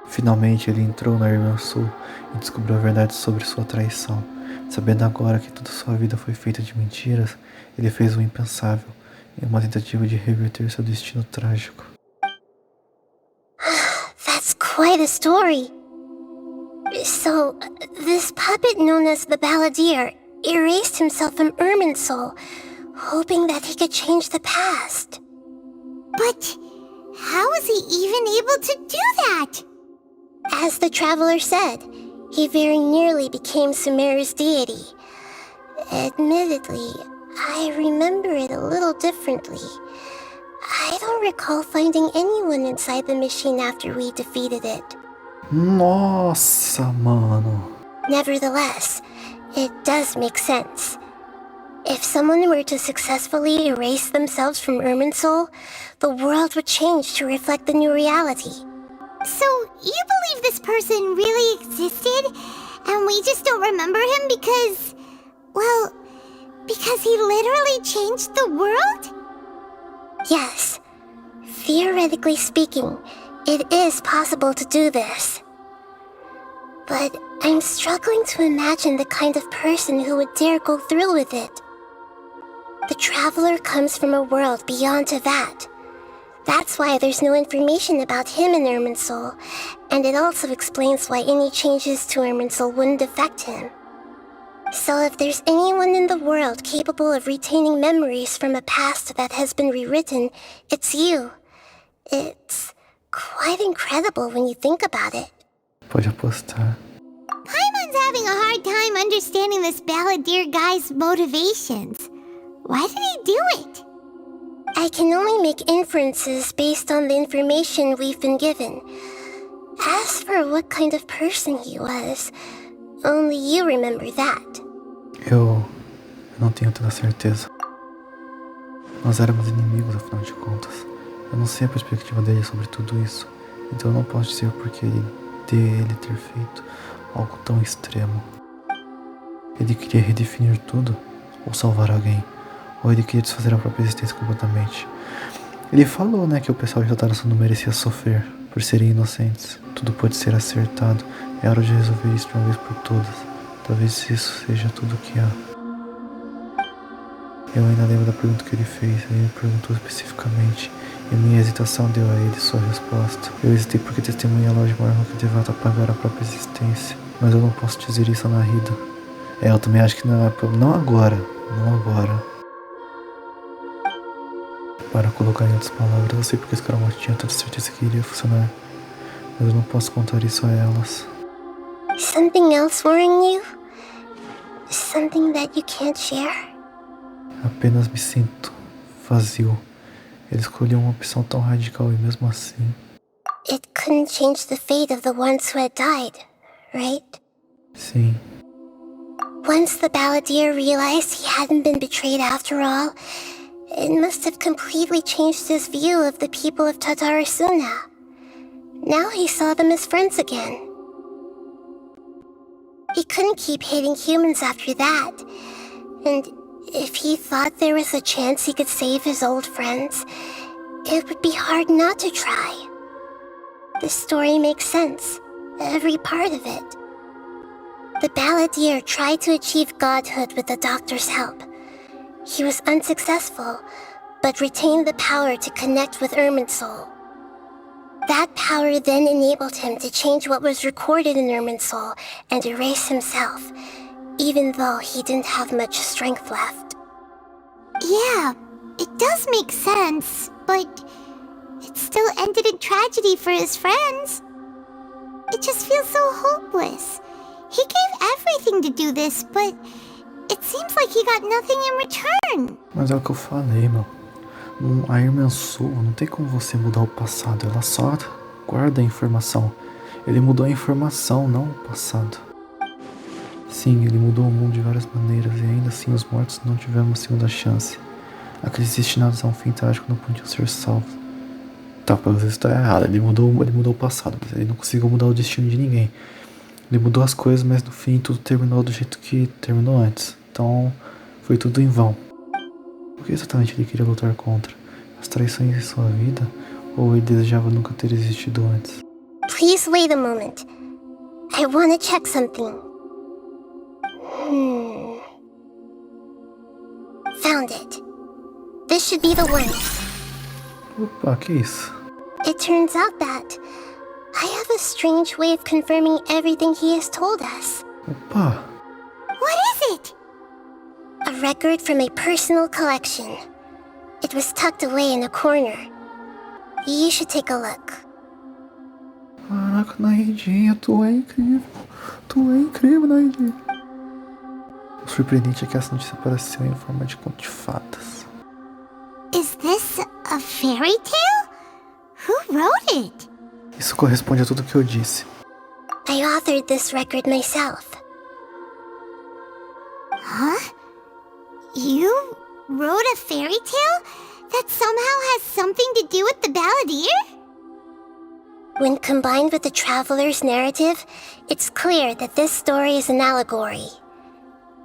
Finalmente ele entrou na Irminsul e descobriu a verdade sobre sua traição. Sabendo agora que toda sua vida foi feita de mentiras, ele fez o impensável, em uma tentativa de reverter seu destino trágico. That's quite a story. So, this puppet known as the Balladeer erased himself from Irminsul, hoping that he could change the past. But how was he even able to do that? As the traveler said, he very nearly became Sumeru's deity. Admittedly, I remember it a little differently. I don't recall finding anyone inside the machine after we defeated it. Nossa, mano. Nevertheless, it does make sense. If someone were to successfully erase themselves from Irminsul, the world would change to reflect the new reality. So, you believe this person really existed, and we just don't remember him because, well, because he literally changed the world? Yes. Theoretically speaking, it is possible to do this. But I'm struggling to imagine the kind of person who would dare go through with it. The traveler comes from a world beyond Tevat. That's why there's no information about him in Irminsul, and it also explains why any changes to Irminsul wouldn't affect him. So if there's anyone in the world capable of retaining memories from a past that has been rewritten, it's you. It's quite incredible when you think about it. Pode apostar. Paimon's having a hard time understanding this Balladeer guy's motivations. Why did he do it? I can only make inferences based on the information we've been given. As for what kind of person he was, only you remember that. Eu não tenho toda certeza. Nós éramos inimigos, afinal de contas. Eu não sei a perspectiva dele sobre tudo isso. Então eu não posso dizer o porquê dele ter feito algo tão extremo. Ele queria redefinir tudo? Ou salvar alguém? Ou ele queria desfazer a própria existência completamente? Ele falou, né, que o pessoal de Tatarasu não merecia sofrer por serem inocentes. Tudo pode ser acertado. É hora de resolver isso de uma vez por todas. Talvez isso seja tudo o que há. Eu ainda lembro da pergunta que ele fez. Ele perguntou especificamente, e minha hesitação deu a ele sua resposta. Eu hesitei porque testemunhei a lógica maior que devata apagar a própria existência. Mas eu não posso dizer isso a Narida. Eu também acho que não é problema. Não agora. Não agora. Para colocar em outras palavras, eu sei porque esse cara tinha tanta certeza que iria funcionar. Mas eu não posso contar isso a elas. Something else worrying you? Something that you can't share? Apenas me sinto vazio. Ele escolheu uma opção tão radical e mesmo assim... It couldn't change the fate of the ones who had died, right? Sim. Once the balladeer realized he hadn't been betrayed after all, it must have completely changed his view of the people of Tatarasuna. Now he saw them as friends again. He couldn't keep hating humans after that, and if he thought there was a chance he could save his old friends, it would be hard not to try. This story makes sense, every part of it. The balladeer tried to achieve godhood with the doctor's help. He was unsuccessful, but retained the power to connect with Irminsul. That power then enabled him to change what was recorded in Irminsul and erase himself, even though he didn't have much strength left. Yeah, it does make sense, but it still ended in tragedy for his friends. It just feels so hopeless. He gave everything to do this, but it seems like he got nothing in return. Mas é o que eu falei, meu. A Irminsul, não tem como você mudar o passado. Ela só guarda a informação. Ele mudou a informação, não o passado. Sim, ele mudou o mundo de várias maneiras e ainda assim os mortos não tiveram uma segunda chance. Aqueles destinados a um fim trágico não podiam ser salvos. Tá, pelo menos está errado. Ele mudou o passado, mas ele não conseguiu mudar o destino de ninguém. Ele mudou as coisas, mas no fim tudo terminou do jeito que terminou antes. Então, foi tudo em vão. O que exatamente ele queria lutar contra? As traições em sua vida? Ou ele desejava nunca ter existido antes? Please wait a moment. I want to check something. Found it. This should be the one. Opa, que isso? It turns out that I have a strange way of confirming everything he has told us. Opa! What is it? A record from a personal collection. It was tucked away in a corner. You should take a look. Caraca, Naidinha, tu é incrível. Tu é incrível, Naidinha. O surpreendente é que essa notícia apareceu em forma de conto de fadas. Is this a fairy tale? Who wrote it? Isso corresponde a tudo que eu disse. I authored this record myself. Huh? You wrote a fairy tale that somehow has something to do with the balladeer? When combined with the traveler's narrative, it's clear that this story is an allegory.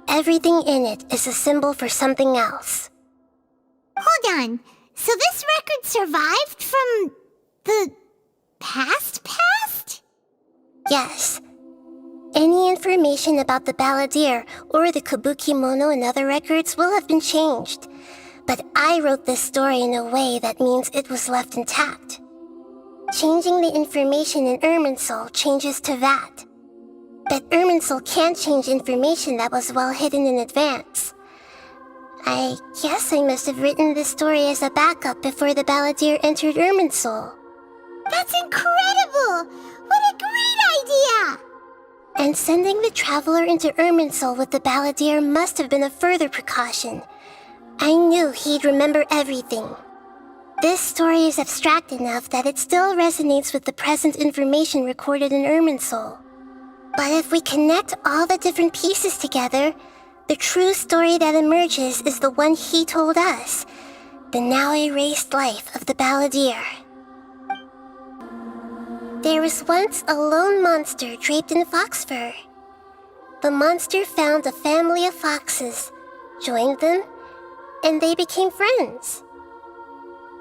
Everything in it is a symbol for something else. Hold on. So this record survived from the past? Yes. Any information about the balladeer or the Kabukimono and other records will have been changed. But I wrote this story in a way that means it was left intact. Changing the information in Irminsul changes to that. But Irminsul can't change information that was well hidden in advance. I guess I must have written this story as a backup before the balladeer entered Irminsul. That's incredible! What a great idea! And sending the traveler into Irminsul with the balladeer must have been a further precaution. I knew he'd remember everything. This story is abstract enough that it still resonates with the present information recorded in Irminsul. But if we connect all the different pieces together, the true story that emerges is the one he told us, the now erased life of the balladeer. There was once a lone monster draped in fox fur. The monster found a family of foxes, joined them, and they became friends.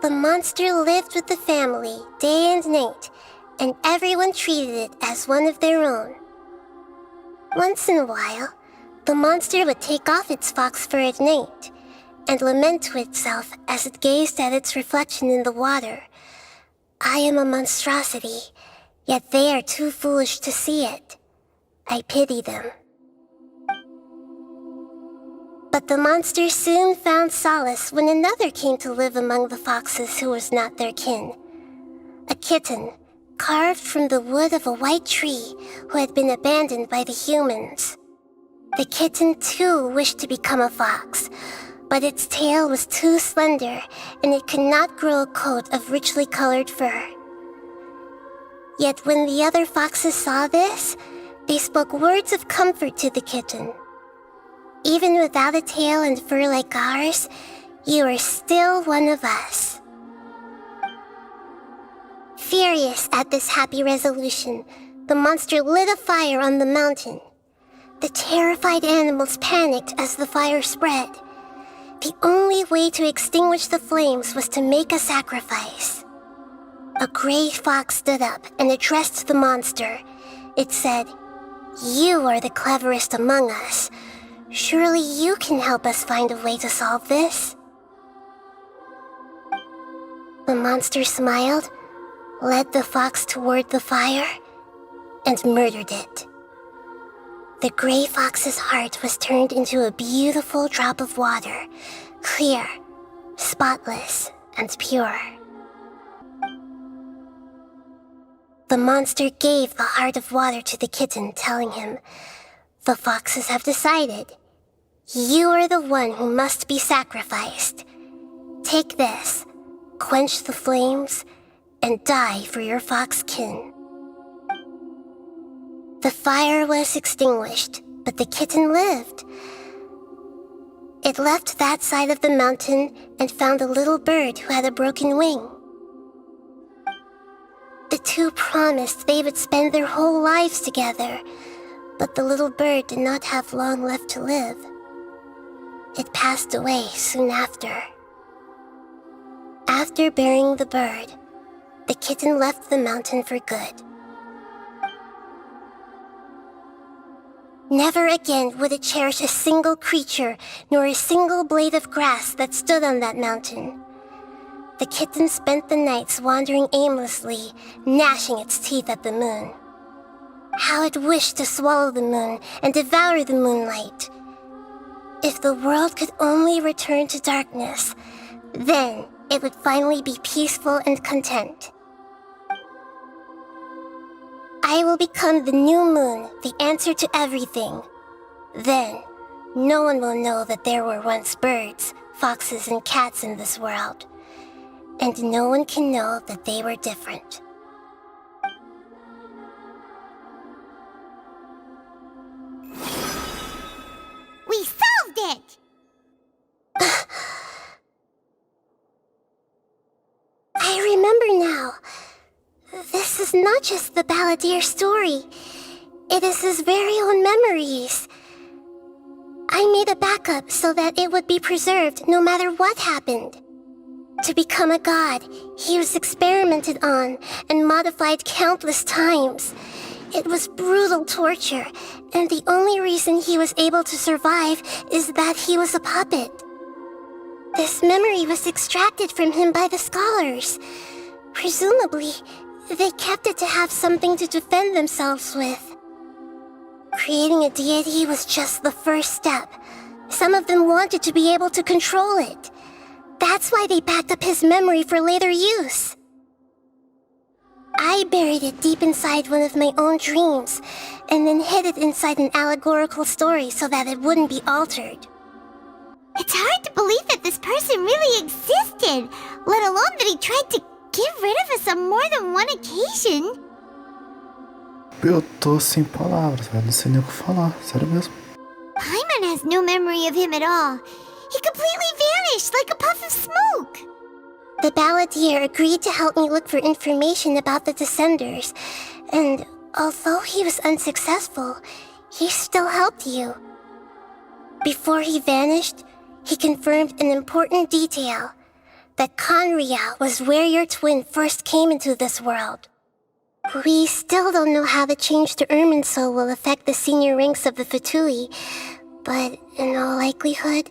The monster lived with the family day and night, and everyone treated it as one of their own. Once in a while, the monster would take off its fox fur at night and lament to itself as it gazed at its reflection in the water. I am a monstrosity, yet they are too foolish to see it. I pity them. But the monster soon found solace when another came to live among the foxes who was not their kin. A kitten, carved from the wood of a white tree who had been abandoned by the humans. The kitten too wished to become a fox, but its tail was too slender and it could not grow a coat of richly colored fur. Yet when the other foxes saw this, they spoke words of comfort to the kitten. Even without a tail and fur like ours, you are still one of us. Furious at this happy resolution, the monster lit a fire on the mountain. The terrified animals panicked as the fire spread. The only way to extinguish the flames was to make a sacrifice. A gray fox stood up and addressed the monster. It said, "You are the cleverest among us. Surely you can help us find a way to solve this." The monster smiled, led the fox toward the fire, and murdered it. The gray fox's heart was turned into a beautiful drop of water, clear, spotless, and pure. The monster gave the heart of water to the kitten, telling him, "The foxes have decided. You are the one who must be sacrificed. Take this, quench the flames, and die for your fox kin." The fire was extinguished, but the kitten lived. It left that side of the mountain and found a little bird who had a broken wing. The two promised they would spend their whole lives together, but the little bird did not have long left to live. It passed away soon after. After burying the bird, the kitten left the mountain for good. Never again would it cherish a single creature nor a single blade of grass that stood on that mountain. The kitten spent the nights wandering aimlessly, gnashing its teeth at the moon. How it wished to swallow the moon and devour the moonlight. If the world could only return to darkness, then it would finally be peaceful and content. I will become the new moon, the answer to everything. Then, no one will know that there were once birds, foxes, and cats in this world. And no one can know that they were different. We solved it! I remember now. This is not just the balladeer's story. It is his very own memories. I made a backup so that it would be preserved no matter what happened. To become a god, he was experimented on and modified countless times. It was brutal torture, and the only reason he was able to survive is that he was a puppet. This memory was extracted from him by the scholars. Presumably, they kept it to have something to defend themselves with. Creating a deity was just the first step. Some of them wanted to be able to control it. That's why they backed up his memory for later use. I buried it deep inside one of my own dreams, and then hid it inside an allegorical story so that it wouldn't be altered. It's hard to believe that this person really existed, let alone that he tried to get rid of us on more than one occasion. Eu tô sem palavras, velho. Não sei nem o que falar. Sério mesmo. Paimon has no memory of him at all. He completely vanished like a puff of smoke. The balladeer agreed to help me look for information about the Descenders, and although he was unsuccessful, he still helped you. Before he vanished, he confirmed an important detail, that Conria was where your twin first came into this world. We still don't know how the change to Irminsul will affect the senior ranks of the Fatui, but in all likelihood,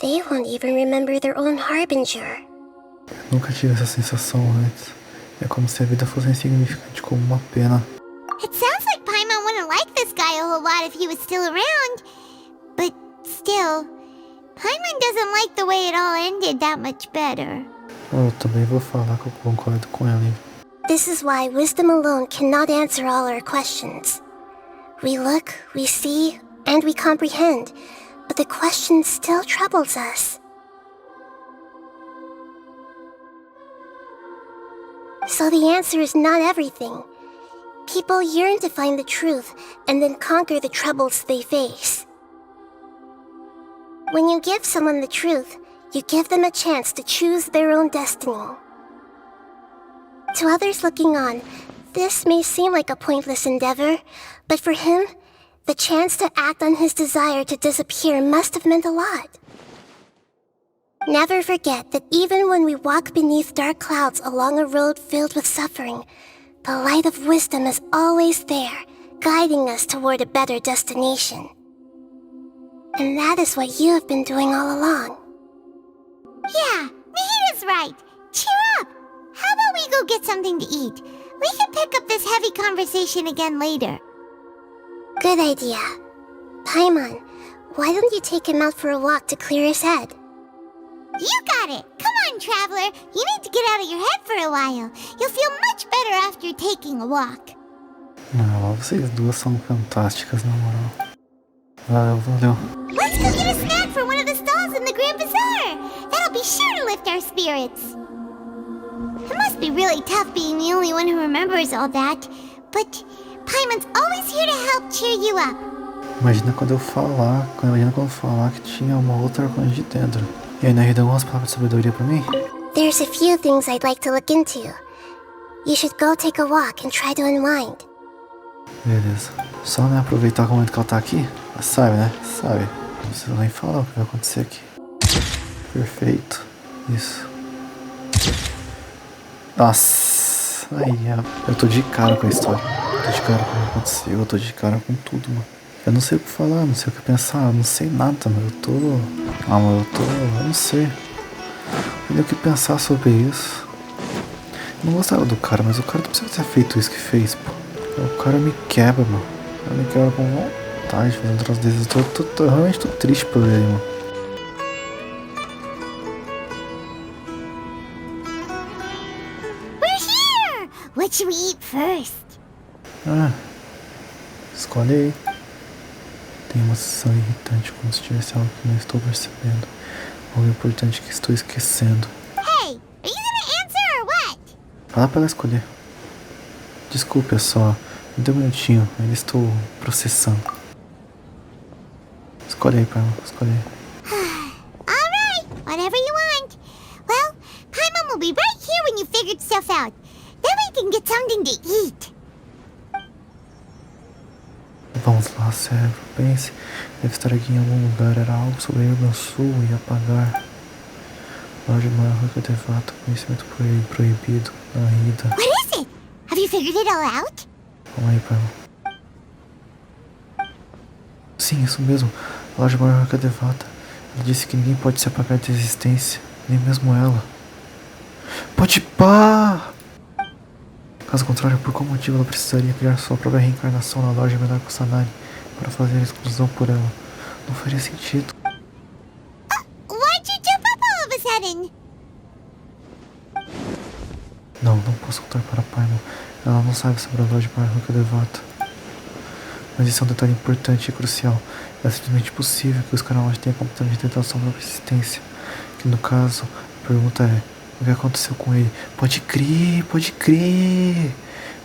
they won't even remember their own harbinger. Nunca tive essa sensação antes. É como se a vida fosse insignificante como uma pena. It sounds like Paimon wouldn't like this guy a whole lot if he was still around. But still, Paimon doesn't like the way it all ended that much better. Eu também vou falar que eu concordo com ela, hein? This is why wisdom alone cannot answer all our questions. We look, we see, and we comprehend, but the question still troubles us. So the answer is not everything. People yearn to find the truth and then conquer the troubles they face. When you give someone the truth, you give them a chance to choose their own destiny. To others looking on, this may seem like a pointless endeavor, but for him, the chance to act on his desire to disappear must have meant a lot. Never forget that even when we walk beneath dark clouds along a road filled with suffering, the light of wisdom is always there, guiding us toward a better destination. And that is what you have been doing all along. Yeah, Mihida's right. Cheer up. How about we go get something to eat? We can pick up this heavy conversation again later. Good idea. Paimon, why don't you take him out for a walk to clear his head? You got it. Come on, traveler. You need to get out of your head for a while. You'll feel much better after taking a walk. Não, vocês duas são fantásticas, na moral. Valeu. Let's go get a snack from one of the stalls in the Grand Bazaar. That'll be sure to lift our spirits. It must be really tough being the only one who remembers all that. But Paimon's always here to help cheer you up. Imagina quando eu falar que tinha uma outra coisa de dentro. E aí, Nahida, umas palavras de sabedoria pra mim? There's a few things I'd like to look into. You should go take a walk and try to unwind. Beleza. Só, né, aproveitar o momento que ela tá aqui. Sabe, né? Sabe. Não precisa nem falar o que vai acontecer aqui. Perfeito. Isso. Nossa. Aí, eu tô de cara com a história. Tô de cara com o que aconteceu. Eu tô de cara com tudo, mano. Eu não sei o que falar, não sei o que pensar, eu não sei nada, mano. Eu não sei. Não tenho o que pensar sobre isso. Eu não gostava do cara, mas o cara não precisa ter feito isso que fez, pô. O cara me quebra, mano. O cara me quebra com vontade de fazer um troço desses. Eu realmente tô triste por ele, mano. We're here! What should we eat first? Escolhe aí. Tem uma sensação irritante, como se tivesse algo que não estou percebendo. Algo importante que estou esquecendo. Hey, are you gonna answer or what? Fala pra ela escolher. Desculpe, é só. Me dê um minutinho, ainda estou processando. Escolhe aí, Paimon, escolhe aí. Alright, whatever you want. Well, Paimon will be right here when you figured stuff out. Then we can get something to eat. Vamos lá, cérebro. Pense. Deve estar aqui em algum lugar. Era algo sobre Irminsul e apagar. Loja maior que devata. Conhecimento proibido. Na ida. What is it? Have you figured it all out? Calma aí, Paimon. Sim, isso mesmo. A loja maior que devata. Ele disse que ninguém pode se apagar da existência. Nem mesmo ela. Pode pá! Caso contrário, por qual motivo ela precisaria criar sua própria reencarnação na loja menor que o Sanari para fazer a exclusão por ela? Não faria sentido. Why'd you jump up all of a sudden? Não posso contar para a Paimon. Ela não sabe sobre a loja maior que devata. Mas isso é um detalhe importante e crucial. É simplesmente possível que os canais tenham completamente tentado sua própria existência. Que no caso, a pergunta é: o que aconteceu com ele? Pode crer.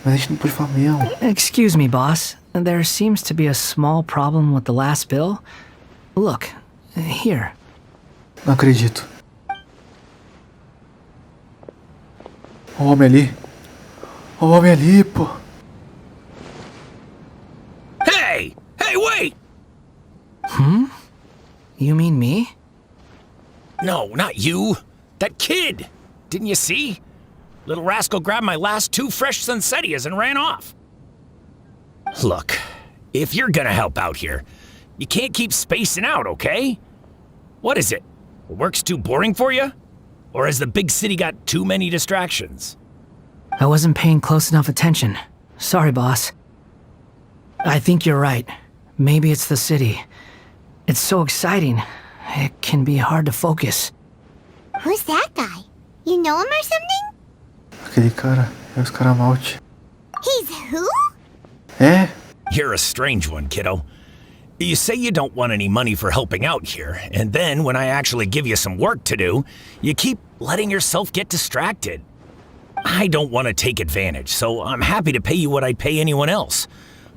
Mas a gente não pode falar mesmo. Excuse me, boss. There seems to be a small problem with the last bill. Look, here. Não acredito. O homem ali, pô. Hey! Hey, wait! You mean me? No, not you. That kid. Didn't you see? Little rascal grabbed my last 2 fresh Sunsettias and ran off. Look, if you're gonna help out here, you can't keep spacing out, okay? What is it? Work's too boring for you? Or has the big city got too many distractions? I wasn't paying close enough attention. Sorry, boss. I think you're right. Maybe it's the city. It's so exciting. it can be hard to focus. Who's that guy? You know him or something? Aquele cara é o Escaramulte. He's who? É? You're a strange one, kiddo. You say you don't want any money for helping out here, and then when I actually give you some work to do, you keep letting yourself get distracted. I don't want to take advantage, so I'm happy to pay you what I'd pay anyone else.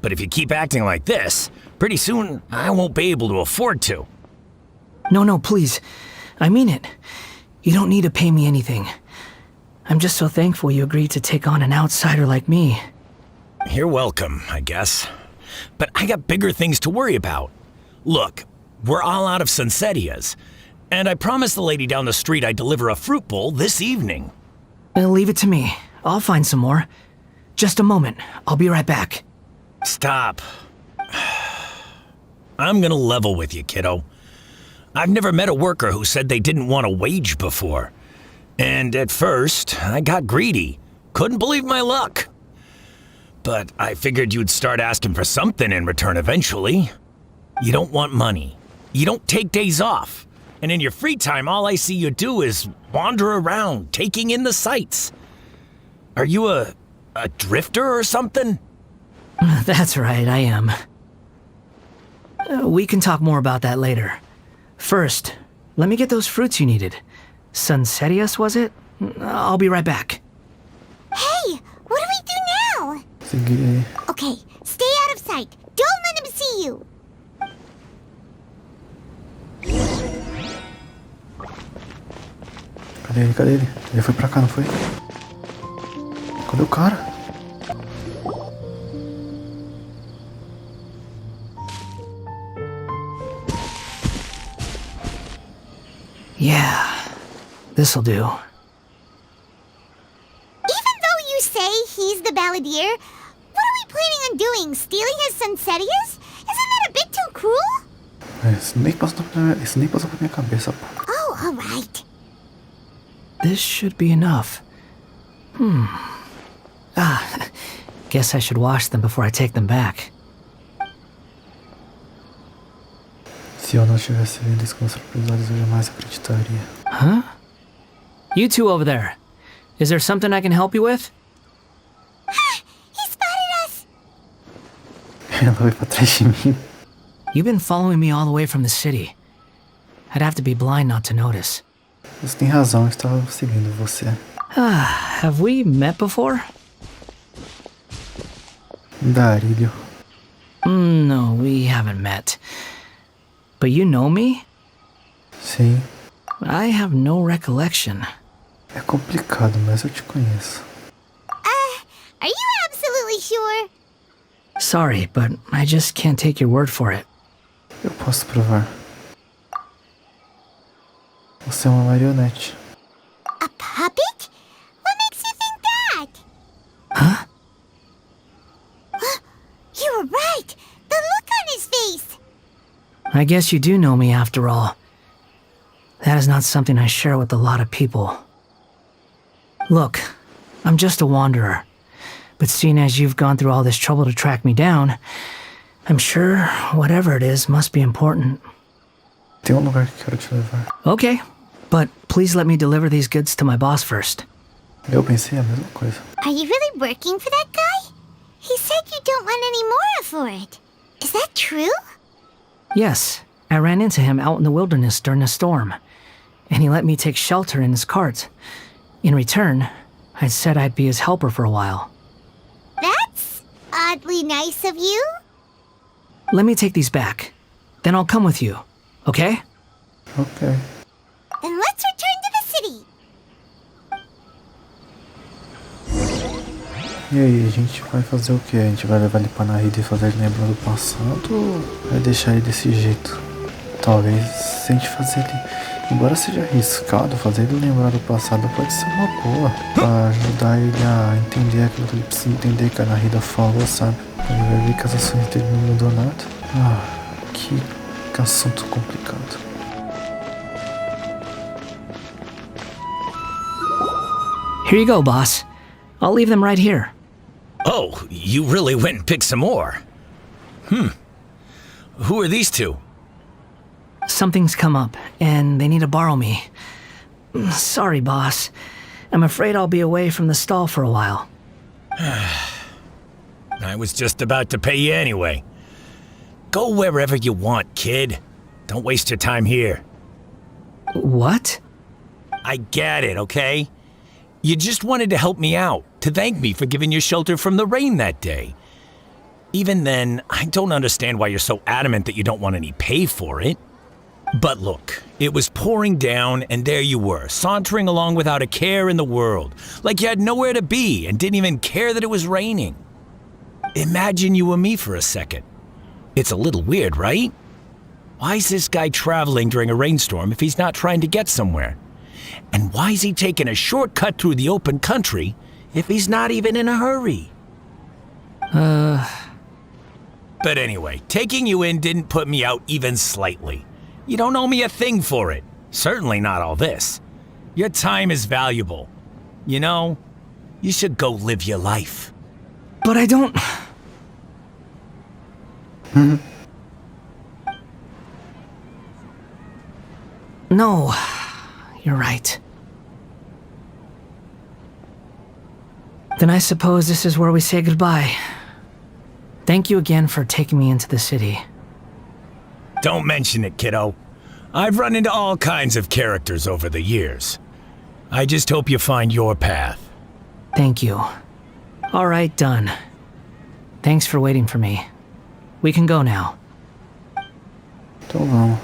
But if you keep acting like this, pretty soon I won't be able to afford to. No, please. I mean it. You don't need to pay me anything. I'm just so thankful you agreed to take on an outsider like me. You're welcome, I guess. But I got bigger things to worry about. Look, we're all out of Sunsetias, and I promised the lady down the street I'd deliver a fruit bowl this evening. Leave it to me. I'll find some more. Just a moment. I'll be right back. Stop. I'm gonna level with you, kiddo. I've never met a worker who said they didn't want a wage before. And at first, I got greedy. Couldn't believe my luck. But I figured you'd start asking for something in return eventually. You don't want money. You don't take days off. And in your free time, all I see you do is wander around, taking in the sights. Are you a drifter or something? That's right, I am. We can talk more about that later. First, let me get those fruits you needed. Sunsetias, was it? I'll be right back. Hey, what do we do now? Seguir. Okay, stay out of sight. Don't let him see you. Cadê ele? Cadê ele? Ele foi pra cá, não foi? Cadê o cara? Yeah, this'll do. Even though you say he's the balladeer, what are we planning on doing? Stealing his Sunsetias? Isn't that a bit too cruel? Isso nem passou pra minha cabeça, pô. Oh, alright. This should be enough. Guess I should wash them before I take them back. Se eu não tivesse vendo isso com meus próprios olhos, eu jamais acreditaria. Huh? You two over there. Is there something I can help you with? He spotted us! Ela foi pra trás de mim. You've been following me all the way from the city. I'd have to be blind not to notice. Você tem razão, eu estava seguindo você. Have we met before? Darilho. No, we haven't met. But you know me? Sim. I have no recollection. É complicado, mas eu te conheço. Are you absolutely sure? Sorry, but I just can't take your word for it. Eu posso provar. Você é uma marionete. A puppet? What makes you think that? Huh? You were right! The look on his face! I guess you do know me after all. That is not something I share with a lot of people. Look, I'm just a wanderer. But seeing as you've gone through all this trouble to track me down, I'm sure whatever it is must be important. Tem lugar que quero te levar. Okay, but please let me deliver these goods to my boss first. Eu pensei a mesma coisa. Are you really working for that guy? He said you don't want any more for it. Is that true? Yes, I ran into him out in the wilderness during a storm, and he let me take shelter in his cart. In return, I said I'd be his helper for a while. That's oddly nice of you. Let me take these back. Then I'll come with you, okay? Ok. Then let's return to the city. E aí, a gente vai fazer o que? A gente vai levar ele pra Narida e fazer ele lembrar do passado ou vai deixar ele desse jeito? Talvez se a gente fazer ele... Embora seja arriscado, fazer ele lembrar do passado pode ser uma boa. Pra ajudar ele a entender aquilo que ele precisa entender que a Narida falou, sabe? Ele vai ver que as ações dele não mudou nada. Que assunto complicado. Here you go, boss. I'll leave them right here. Oh, you really went and picked some more. Who are these two? Something's come up, and they need to borrow me. Sorry, boss. I'm afraid I'll be away from the stall for a while. I was just about to pay you anyway. Go wherever you want, kid. Don't waste your time here. What? I get it, okay? You just wanted to help me out, to thank me for giving you shelter from the rain that day. Even then, I don't understand why you're so adamant that you don't want any pay for it. But look, it was pouring down, and there you were, sauntering along without a care in the world, like you had nowhere to be and didn't even care that it was raining. Imagine you were me for a second. It's a little weird, right? Why is this guy traveling during a rainstorm if he's not trying to get somewhere? And why is he taking a shortcut through the open country if he's not even in a hurry? But anyway, taking you in didn't put me out even slightly. You don't owe me a thing for it. Certainly not all this. Your time is valuable. You know, you should go live your life. But I don't... No, you're right. Then I suppose this is where we say goodbye. Thank you again for taking me into the city. Don't mention it, kiddo. I've run into all kinds of characters over the years. I just hope you find your path. Thank you. All right, done. Thanks for waiting for me. We can go now. Então vamos.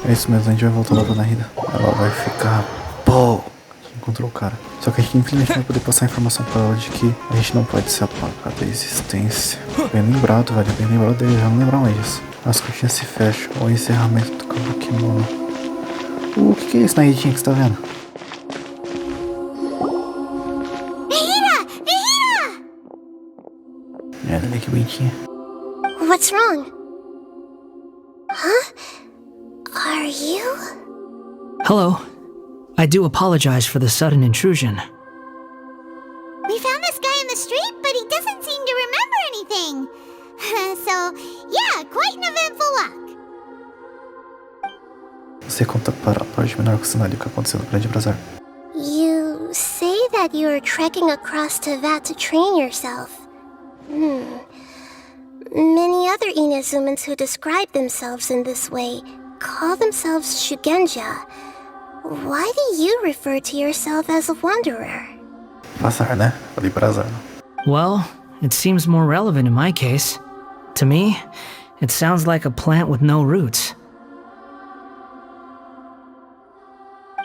É isso mesmo, a gente vai voltar lá pra Narida. Ela vai ficar... Pô! A gente encontrou o cara. Só que a gente infelizmente vai poder passar a informação pra ela de que a gente não pode ser apagado da existência. Bem lembrado, velho. Bem lembrado dele, já não lembrava mais disso. As cortinas se fecham. O encerramento do Kabukimono. O que é isso, Naridinha, que você tá vendo? É, olha que bonitinha. What's wrong? Huh? Are you? Hello. I do apologize for the sudden intrusion. We found this guy in the street, but he doesn't seem to remember anything. So, yeah, quite an eventful walk. Você conta para a parte menor que o cenário que aconteceu no Grande Bazar. You say that you're trekking across Teyvat to train yourself. Many other Inazumans who describe themselves in this way call themselves Shugenja. Why do you refer to yourself as a wanderer? Bazar, né? Falei Bazar. Well, it seems more relevant in my case. To me, it sounds like a plant with no roots.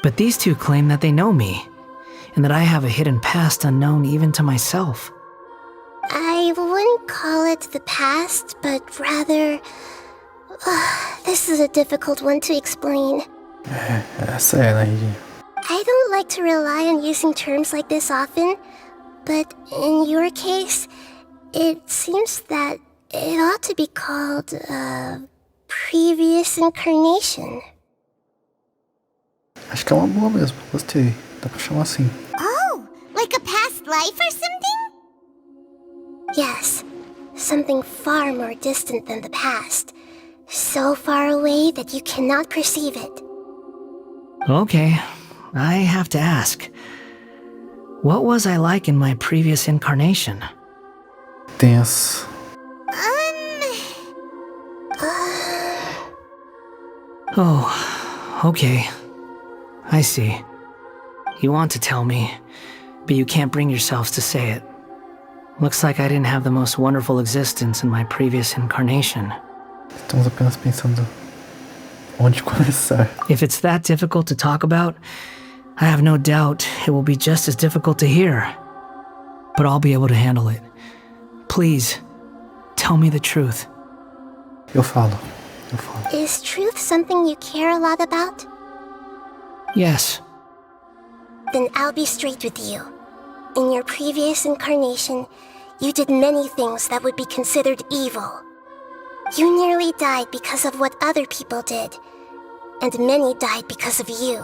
But these two claim that they know me, and that I have a hidden past unknown even to myself. I wouldn't call it the past, but rather... this is a difficult one to explain. Essa é, Naridinha. I don't like to rely on using terms like this often, but in your case, it seems that it ought to be called a previous incarnation. Acho que é uma boa mesmo, gostei. Dá pra chamar assim. Oh, like a past life or something? Yes, something far more distant than the past. So far away that you cannot perceive it. Okay, I have to ask. What was I like in my previous incarnation? Tenso. Oh, okay. I see. You want to tell me, but you can't bring yourselves to say it. Looks like I didn't have the most wonderful existence in my previous incarnation. Estamos apenas pensando onde começar. If it's that difficult to talk about, I have no doubt it will be just as difficult to hear. But I'll be able to handle it. Please, tell me the truth. Eu falo. Is truth something you care a lot about? Yes. Then I'll be straight with you. In your previous incarnation, you did many things that would be considered evil. You nearly died because of what other people did, and many died because of you.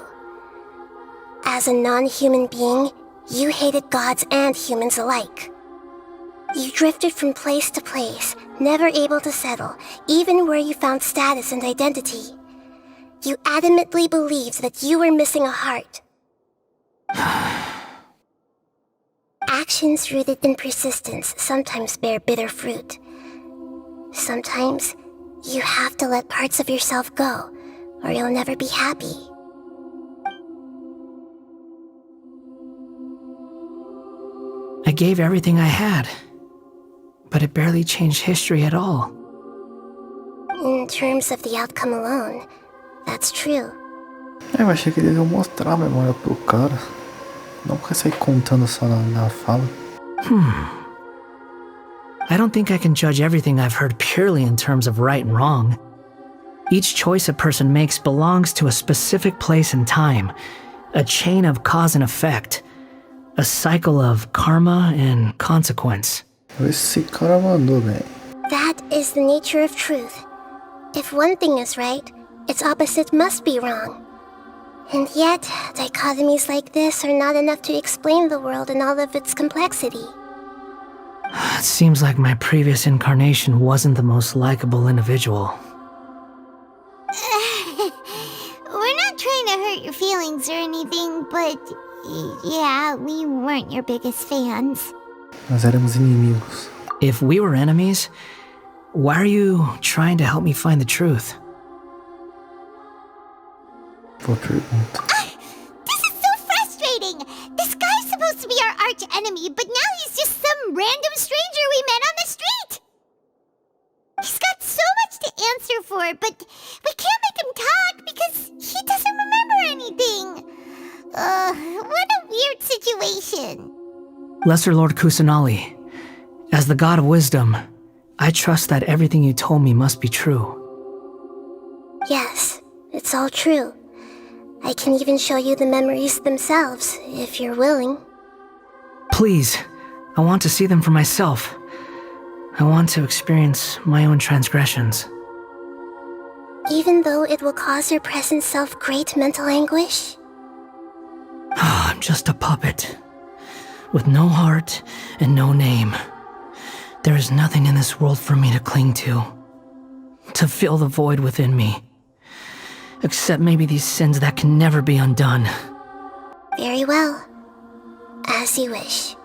As a non-human being, you hated gods and humans alike. You drifted from place to place, never able to settle, even where you found status and identity. You adamantly believed that you were missing a heart. Actions rooted in persistence sometimes bear bitter fruit. Sometimes, you have to let parts of yourself go, or you'll never be happy. I gave everything I had, but it barely changed history at all. In terms of the outcome alone, that's true. Eu achei que eles iam mostrar a memória pro cara. Não ficar sair contando só na fala. I don't think I can judge everything I've heard purely in terms of right and wrong. Each choice a person makes belongs to a specific place and time, a chain of cause and effect, a cycle of karma and consequence. Esse cara mandou bem. That is the nature of truth. If one thing is right, its opposite must be wrong. And yet, dichotomies like this are not enough to explain the world in all of its complexity. It seems like my previous incarnation wasn't the most likable individual. We're not trying to hurt your feelings or anything, but yeah, we weren't your biggest fans. Nós éramos inimigos. If we were enemies, why are you trying to help me find the truth? Boa pergunta. This is so frustrating! This guy's supposed to be our arch enemy, but now he's just some random stranger we met on the street! He's got so much to answer for, but we can't make him talk because he doesn't remember anything. What a weird situation. Lesser Lord Kusanali, as the god of wisdom, I trust that everything you told me must be true. Yes, it's all true. I can even show you the memories themselves, if you're willing. Please, I want to see them for myself. I want to experience my own transgressions. Even though it will cause your present self great mental anguish? I'm just a puppet, with no heart and no name. There is nothing in this world for me to cling to fill the void within me. Except maybe these sins that can never be undone. Very well. As you wish.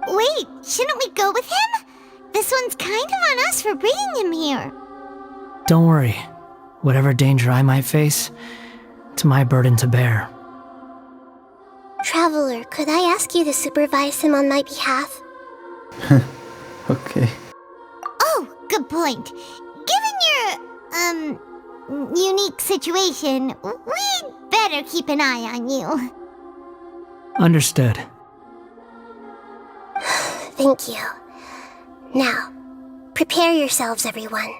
Wait, shouldn't we go with him? This one's kind of on us for bringing him here. Don't worry. Whatever danger I might face, it's my burden to bear. Traveler, could I ask you to supervise him on my behalf? Okay. Oh, good point. Given your, unique situation, we'd better keep an eye on you. Understood. Thank you. Now, prepare yourselves, everyone.